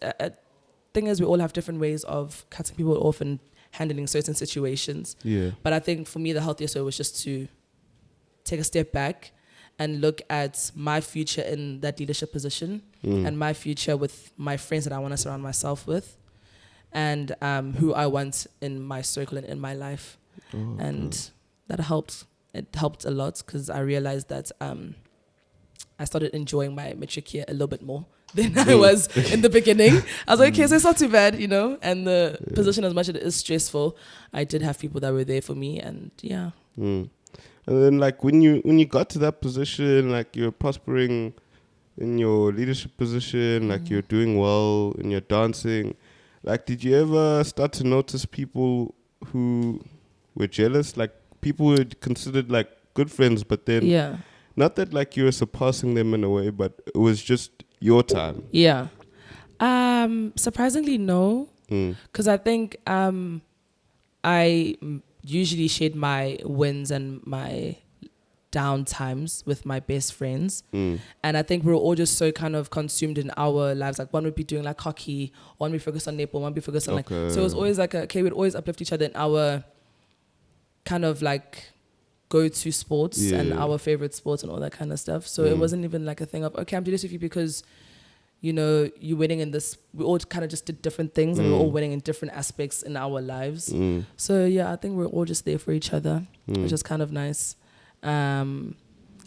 thing is, we all have different ways of cutting people off and handling certain situations. Yeah. But I think for me, the healthiest way was just to take a step back and look at my future in that leadership position and my future with my friends that I want to surround myself with, and who I want in my circle and in my life. And that helped. It helped a lot because I realized that I started enjoying my matric year a little bit more than I was in the beginning. I was like, okay, so it's not too bad, and the position, as much as it is stressful, I did have people that were there for me, and yeah. And then like when you got to that position, like you're prospering in your leadership position, like you're doing well in your dancing, like did you ever start to notice people who were jealous, like people who were considered like good friends, but then not that like you were surpassing them in a way, but it was just your time? Yeah. Surprisingly, no. Because I think I usually shared my wins and my down times with my best friends. And I think we were all just so kind of consumed in our lives. Like one would be doing like hockey, one would focus on netball, one would be focused on like... So it was always like, we'd always uplift each other in our kind of like go-to sports and our favorite sports and all that kind of stuff. So it wasn't even like a thing of, okay, I'm doing this with you because, you're winning in this. We all kind of just did different things and we were all winning in different aspects in our lives. So yeah, I think we're all just there for each other, which is kind of nice.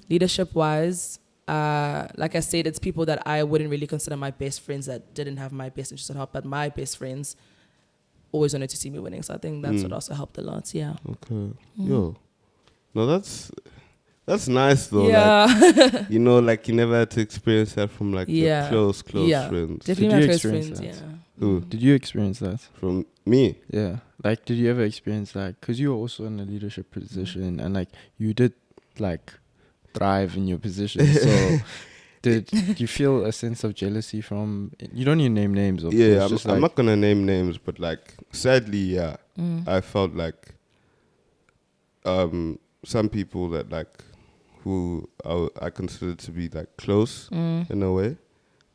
Leadership-wise, like I said, it's people that I wouldn't really consider my best friends that didn't have my best interest at heart, but my best friends always wanted to see me winning. So I think that's what also helped a lot. Yeah. Okay. Yo. No, that's nice though. Yeah. Like, like you never had to experience that from like your close friends. Definitely Did my you close experience friends. that? Yeah. Who? Did you experience that? From me? Yeah. Like, did you ever experience that? Because you were also in a leadership position and like you did like thrive in your position. So did you feel a sense of jealousy from... You don't need to name names, of Yeah, course. I'm not gonna name names, but like sadly, yeah, I felt like some people that like who I considered to be like close in a way,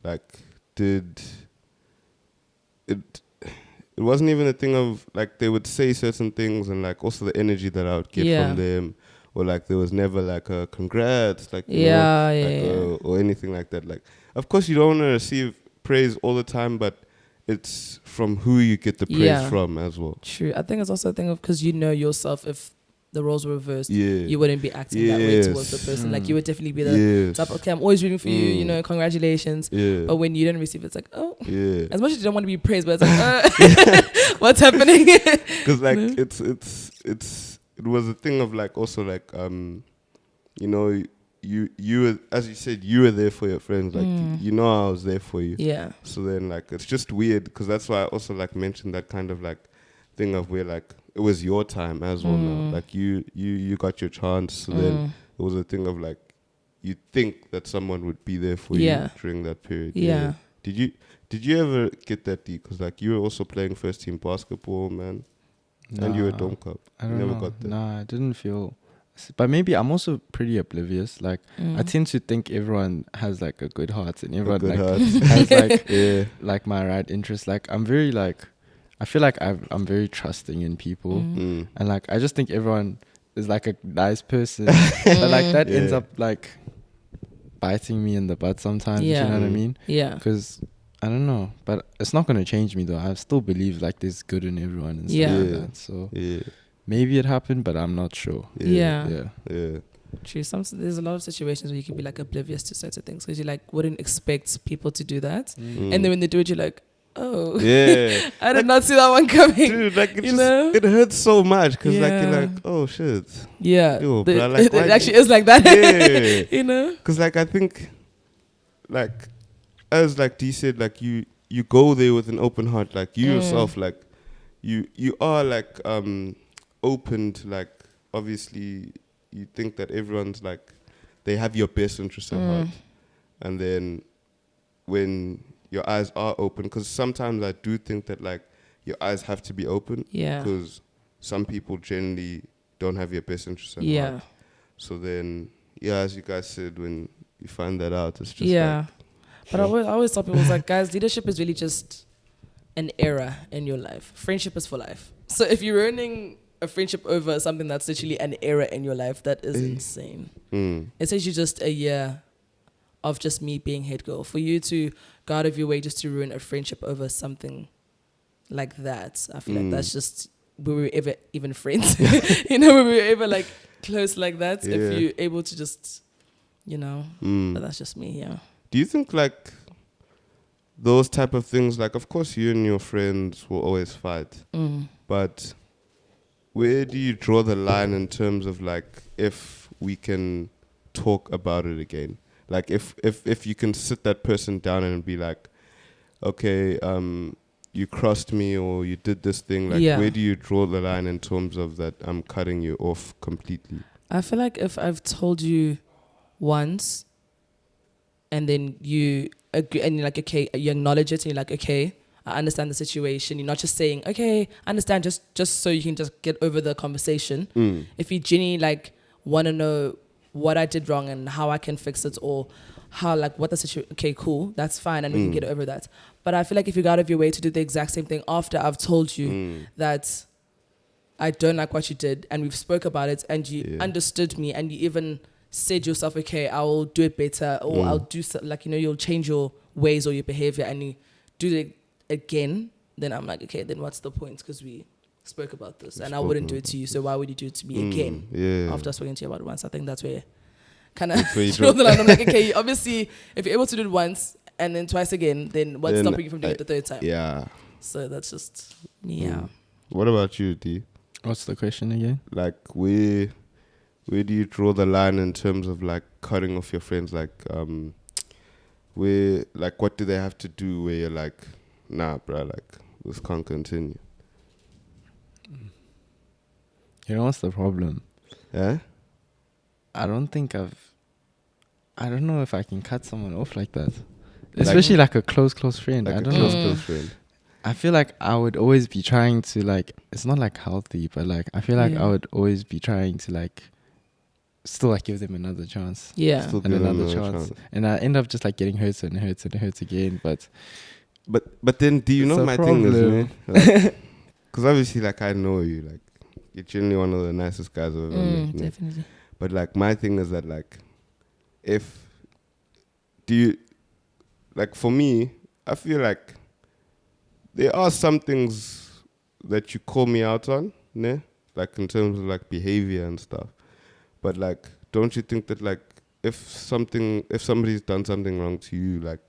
like did it. It wasn't even a thing of like they would say certain things and like also the energy that I would get from them, or like there was never like a congrats, like or anything like that. Like, of course you don't want to receive praise all the time, but it's from who you get the praise from as well. True. I think it's also a thing of because yourself, if the roles were reversed, Yeah. you wouldn't be acting that way towards the person. Like you would definitely be the type, okay, I'm always rooting for you, congratulations. But when you don't receive it, it's like, oh, as much as you don't want to be praised, but it's like, what's happening? Because like it was a thing of like also like you were, as you said, you were there for your friends, like I was there for you. Yeah. So then like it's just weird because that's why I also like mentioned that kind of like thing of where like it was your time as well now. Like you got your chance, so then it was a thing of like you think that someone would be there for you during that period. Yeah. Did you ever get that deep? Because like you were also playing first team basketball, man, and you were Dome Cup. I You don't never know. got that. Nah, I didn't feel. But maybe I'm also pretty oblivious. Like I tend to think everyone has like a good heart and everyone good like heart. has like Yeah. like my right interest. Like I'm very like I feel like I'm very trusting in people Mm. and like I just think everyone is like a nice person, but like that ends Yeah. up like biting me in the butt sometimes. You Yeah. know what I Mm. mean? Yeah. Because I don't know, but it's not gonna change me though. I still believe like there's good in everyone and stuff Yeah. like Yeah. that. So Yeah. maybe it happened, but I'm not sure. Yeah. Yeah. Yeah. True. There's a lot of situations where you can be like oblivious to certain things because you like wouldn't expect people to do that, Mm. and then when they do it, you're like, oh, Yeah. I did not see that one coming. Dude, like You know? it hurts so much because like you're Yeah. like, oh shit. Yeah, Yo, bruh, like, it why actually you- is like that. Yeah. You know. Because like I think, like, as like D said, like you go there with an open heart, like you yourself, like you are like open to like obviously you think that everyone's like they have your best interest at heart, and then when your eyes are open, because sometimes I do think that like your eyes have to be open, Yeah. because some people generally don't have your best interest at Yeah. heart. So then, yeah, as you guys said, when you find that out, it's just Yeah. like, But I always tell people, it's like, guys, leadership is really just an era in your life. Friendship is for life. So if you're ruining a friendship over something that's literally an era in your life, that is insane. It's actually just a year of just me being head girl. For you to go out of your way just to ruin a friendship over something like that, I feel like that's just, we were ever even friends. You know, we were ever like close like that. Yeah. If you're able to just, you know, but that's just me, yeah. Do you think like those type of things, like of course you and your friends will always fight, but where do you draw the line in terms of like if we can talk about it again? Like if you can sit that person down and be like, okay, you crossed me or you did this thing, like where do you draw the line in terms of that I'm cutting you off completely? I feel like if I've told you once and then you agree and you're like, okay, you acknowledge it and you're like, okay, I understand the situation. You're not just saying, okay, I understand, just so you can just get over the conversation. If you genuinely like want to know what I did wrong and how I can fix it or how like what the situation, okay, cool, that's fine and we can get over that. But I feel like if you go out of your way to do the exact same thing after I've told you that I don't like what you did and we've spoke about it and you understood me and you even said yourself, okay, I'll do it better or I'll do like, you know, you'll change your ways or your behavior and you do it again, then I'm like, okay, then what's the point? Because we spoke about this and I wouldn't do it to you, so why would you do it to me again? After speaking to you about it once, I think that's where kind of draw the line. I'm like, okay, obviously if you're able to do it once and then twice again, then what's stopping you from doing it the third time? Yeah. So that's just yeah. What about you, D? What's the question again? Like where do you draw the line in terms of like cutting off your friends? Like where, like what do they have to do where you're like, nah, bruh, like this can't continue? You know what's the problem? Yeah. I don't know if I can cut someone off like that. Especially like a close friend. Like I a don't close know. friend. I feel like I would always be trying to like, it's not like healthy, but like I feel like I would always be trying to like still like give them another chance. Yeah. Still And give them another chance. And I end up just like getting hurt and hurt and hurt again. But then do you It's know a my thing is, problem. man? Because obviously like I know you, like you're generally one of the nicest guys I've ever met. ne? Definitely. But like my thing is that like do you like for me, I feel like there are some things that you call me out on, ne? Like in terms of like behavior and stuff. But like don't you think that like if somebody's done something wrong to you, like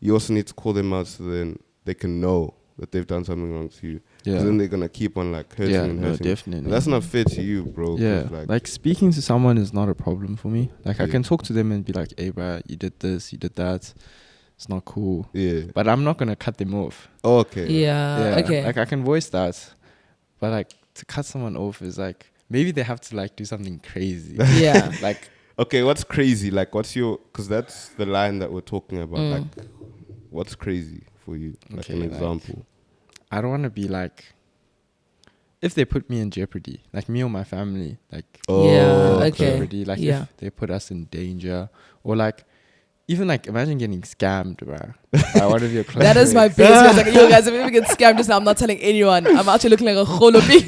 you also need to call them out so then they can know that they've done something wrong to you. yeah. Then they're gonna keep on like hurting and No, hurting. definitely. And that's not fair to you, bro. 'cause, Yeah, like speaking to someone is not a problem for me. Like I Yeah. can talk to them and be like, "Hey, bro, you did this, you did that. It's not cool." yeah. But I'm not gonna cut them off. Okay. Yeah. Okay. Like I can voice that, but like to cut someone off is like maybe they have to like do something crazy. Yeah. Like Okay, what's crazy? Like, what's your? Because that's the line that we're talking about. Like, what's crazy for you? Like Okay, an like- example. I don't want to be like, if they put me in jeopardy, like me or my family, like Yeah, in okay. jeopardy, like Yeah. if they put us in danger, or like even like imagine getting scammed, bro, by one of your close That is my friends. biggest fear. It's like, yo guys, if you ever get scammed just now, I'm not telling anyone. I'm actually looking like a holo being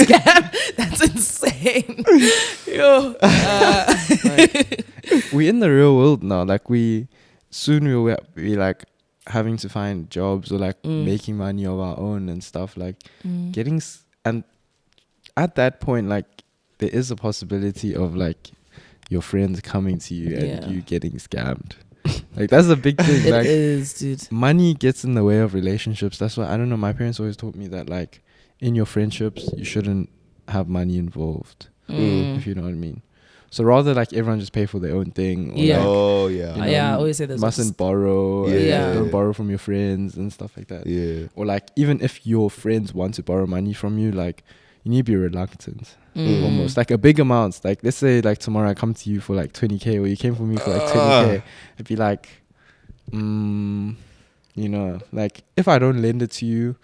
scammed. That's insane. Yo. Like, we in the real world now. Like we soon will be like having to find jobs or like making money of our own and stuff. Like getting and at that point, like there is a possibility of like your friends coming to you and Yeah. you getting scammed. Like that's a big thing. It Like is, dude. money gets in the way of relationships. That's why I don't know. My parents always taught me that like in your friendships you shouldn't have money involved. If you know what I mean. So rather like everyone just pay for their own thing. Or Yeah. like, Oh yeah. you know, Yeah, I always say this. mustn't borrow. and Yeah. Don't borrow from your friends and stuff like that. Yeah. Or like even if your friends want to borrow money from you, like you need to be reluctant. Almost like a big amount. Like let's say like tomorrow I come to you for like 20k or you came for me for like 20k. I'd be like, you know, like if I don't lend it to you,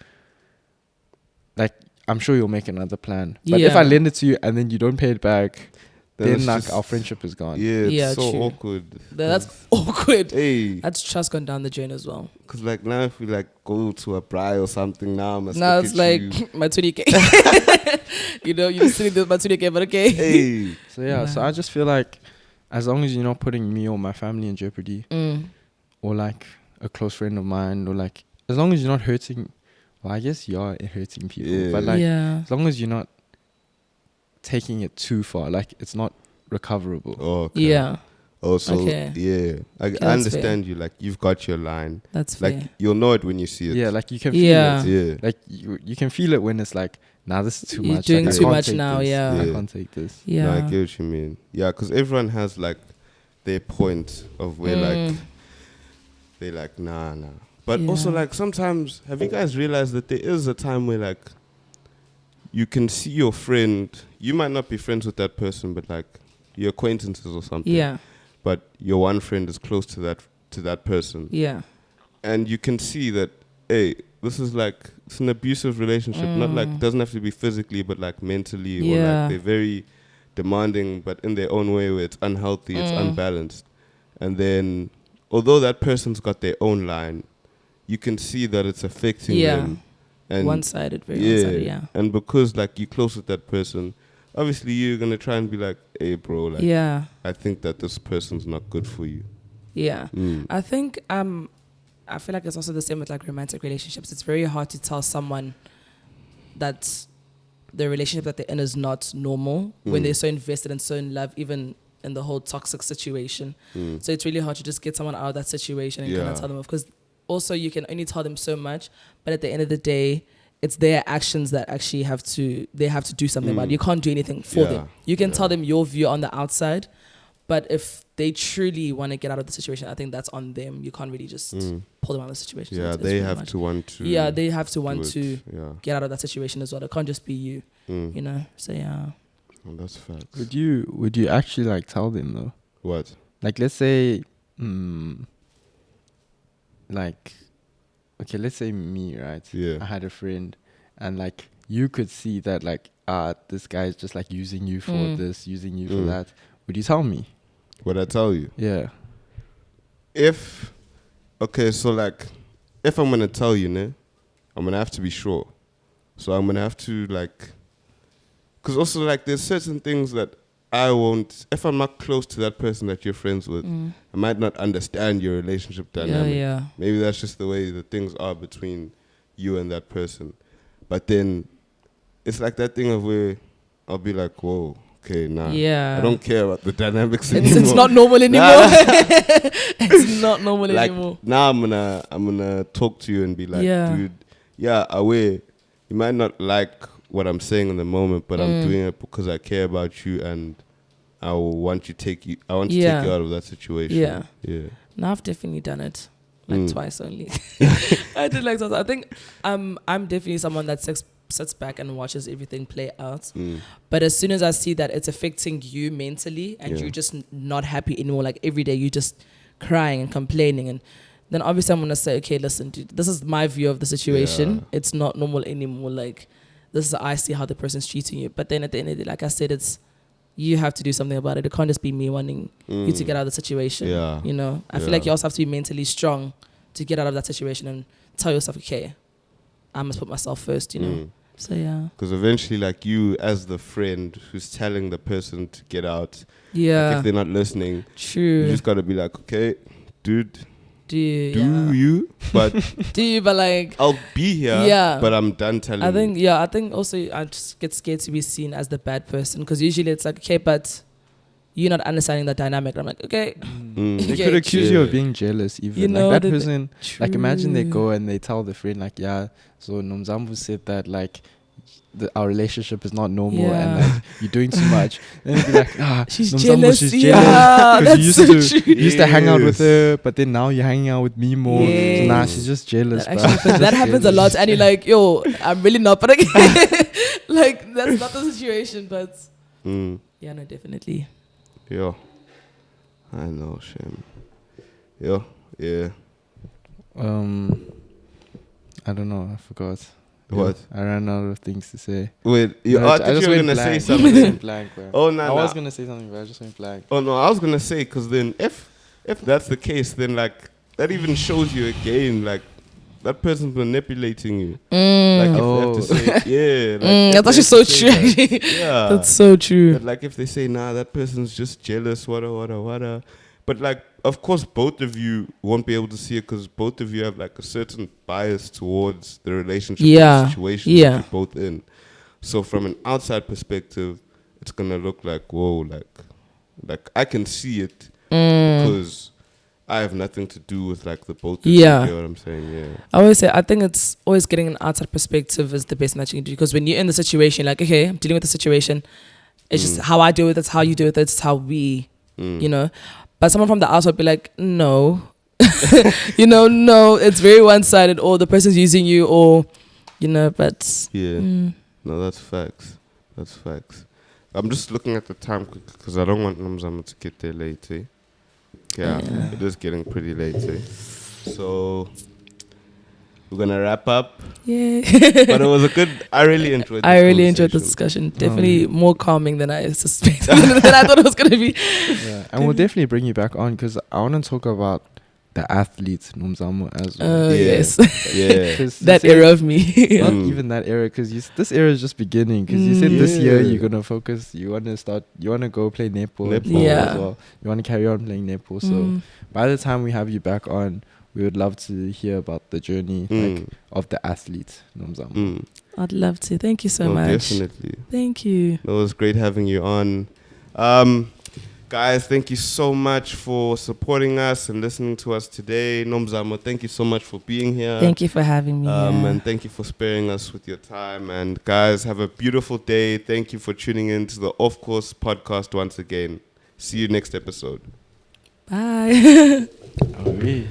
like I'm sure you'll make another plan. But if I Yeah. lend it to you and then you don't pay it back, then it's like just- our friendship is gone. Yeah, it's Yeah, so true. awkward. That's awkward. Hey, That's trust gone down the drain as well. because like now if we like go to a braai or something now, I must Now look it's at like you. my 20k. You know, you're sitting there with my 20k, but okay. Hey, So yeah, so I just feel like as long as you're not putting me or my family in jeopardy, or like a close friend of mine, or like as long as you're not hurting, well I guess you are hurting people, Yeah. but like yeah. as long as you're not taking it too far, like it's not recoverable. oh, okay. Yeah. Also, Okay. yeah, I that's understand you. Like you've got your line. That's fair. Like you'll know it when you see it. Yeah, like you can feel Yeah. it. yeah. Like you can feel it when it's like, nah, this is too You're much. doing like, I too can't much take now, this. yeah. I Yeah. can't take this. yeah. No, I get what you mean. Yeah, because everyone has like their point of where like they like nah. But also Yeah. like sometimes, have you guys realized that there is a time where like you can see your friend, you might not be friends with that person, but like your acquaintances or something. Yeah. But your one friend is close to that person, Yeah. and you can see that, hey, this is like it's an abusive relationship. Not like doesn't have to be physically, but like mentally, or Yeah. like they're very demanding, but in their own way where it's unhealthy, it's unbalanced. And then, although that person's got their own line, you can see that it's affecting Yeah. them. And One-sided, very one-sided, yeah. And because like you're close with that person, obviously you're gonna try and be like, hey, bro, like Yeah. I think that this person's not good for you. Yeah. Mm. I think I feel like it's also the same with like romantic relationships. It's very hard to tell someone that the relationship that they're in is not normal when they're so invested and so in love, even in the whole toxic situation. So it's really hard to just get someone out of that situation and kind Yeah. of tell them off, because also you can only tell them so much, but at the end of the day, it's their actions that actually have to do something about it. You can't do anything for them. You can tell them your view on the outside, but if they truly want to get out of the situation, I think that's on them. You can't really just pull them out of the situation. So Yeah, it's they really have much- to want to. Yeah, they have to do want it. to Yeah, get out of that situation as well. It can't just be you, you know. So yeah. well, that's facts. Would you actually like tell them though? What? Like let's say, like, okay, let's say me, right? Yeah. I had a friend, and like you could see that like this guy is just like using you for this, using you for that. Would you tell me? What I tell you? Yeah. If so like if I'm gonna tell you, ne, I'm gonna have to be sure. So I'm gonna have to like, because also like there's certain things that I won't, if I'm not close to that person that you're friends with, I might not understand your relationship dynamic. Yeah. Maybe that's just the way the things are between you and that person. But then it's like that thing of where I'll be like, whoa, okay, nah. Yeah. I don't care about the dynamics anymore. It's not normal anymore. It's not normal Like anymore. now I'm gonna talk to you and be like, Yeah. dude, yeah, aware. You might not like what I'm saying in the moment, but I'm doing it because I care about you and I want to take you out of that situation. Yeah. Yeah. No, I've definitely done it. Like twice only. I did like twice. I think I'm definitely someone that sits back and watches everything play out. But as soon as I see that it's affecting you mentally and you're just not happy anymore, like every day you're just crying and complaining and then obviously I'm gonna say, okay, listen, dude, this is my view of the situation. It's not normal anymore. Like, this is I see how the person's treating you. But then at the end of the day, like I said, it's you have to do something about it. It can't just be me wanting you to get out of the situation. Yeah. You know, I feel like you also have to be mentally strong to get out of that situation and tell yourself, okay, I must put myself first. You know. So yeah. Because eventually, like you as the friend who's telling the person to get out, Yeah. like if they're not listening, True. you just gotta be like, okay, dude, Do you? But But like, I'll be here. Yeah. But I'm done telling. I think also I just get scared to be seen as the bad person because usually it's like, okay, but you're not understanding the dynamic. I'm like, okay. They Okay, could accuse you true. of being jealous even. You know, like that the- person, like imagine they True. go and they tell the friend like, yeah, so Nomzamo said that like our relationship is not normal and Yeah. like you're doing too much. Then they'd be like, She's Nomzamo, jealous. she's Yeah, jealous. 'Cause that's you used so to true. you used to hang out with Yes. her, but then now you're hanging out with me more. So nah, Yes. she's just jealous. That, bruh. actually happens, that Just happens a jealous. lot, and you're like, yo, I'm really not, but again, like that's not the situation. But yeah, no, definitely. Yeah. I know, shame. Yeah. I don't know. I forgot. What? I ran out of things to say. Wait, No, I thought you were went gonna say blank. I just something. went blank, bro. Oh no, I no. was gonna say something, but I just went blank. Oh no, I was gonna say because then if that's the case, then like that even shows you again like that person's manipulating you. Like if they have to say yeah, like if That's they actually so have to true. say that, actually. yeah, That's so true. But like if they say nah, that person's just jealous, wada. But like of course both of you won't be able to see it because both of you have like a certain bias towards the relationship, Yeah. the situation Yeah. that you're both in. So from an outside perspective, it's gonna look like whoa, like I can see it because I have nothing to do with like the both of you. Yeah. You know what I'm saying? Yeah. I always say, I think it's always getting an outside perspective is the best thing that you can do. Because when you're in the situation, like, okay, I'm dealing with the situation. It's just how I deal with it, it's how you deal with it, it's how we, you know. But someone from the outside would be like, no. You know, no, it's very one-sided, or the person's using you, or, you know, but... Yeah. No, that's facts. That's facts. I'm just looking at the time because I don't want Nomzamo to get there late, eh? Yeah, it is getting pretty late, eh? So we're gonna wrap up. Yeah. But it was a good. I really enjoyed. I really enjoyed the conversation. discussion. Definitely more calming than I suspected, than I thought it was going to be. Yeah, and we'll definitely bring you back on because I want to talk about the athlete Nomzamo as well. Yeah. Yes. Yeah. 'Cause you That said- era of me. Not even that era, because this era is just beginning. Because you said this year Yeah. you're gonna focus. You want to go play netball Netball. Yeah. as well. You want to carry on playing netball. So by the time we have you back on, we would love to hear about the journey like of the athlete Nomzamo. I'd love to. Thank you so No, much. definitely. Thank you. It was great having you on. Guys, thank you so much for supporting us and listening to us today. Nomzamo, thank you so much for being here. Thank you for having me. And thank you for sparing us with your time. And guys, have a beautiful day. Thank you for tuning in to the Off Course podcast once again. See you next episode. Bye. Oh, yeah.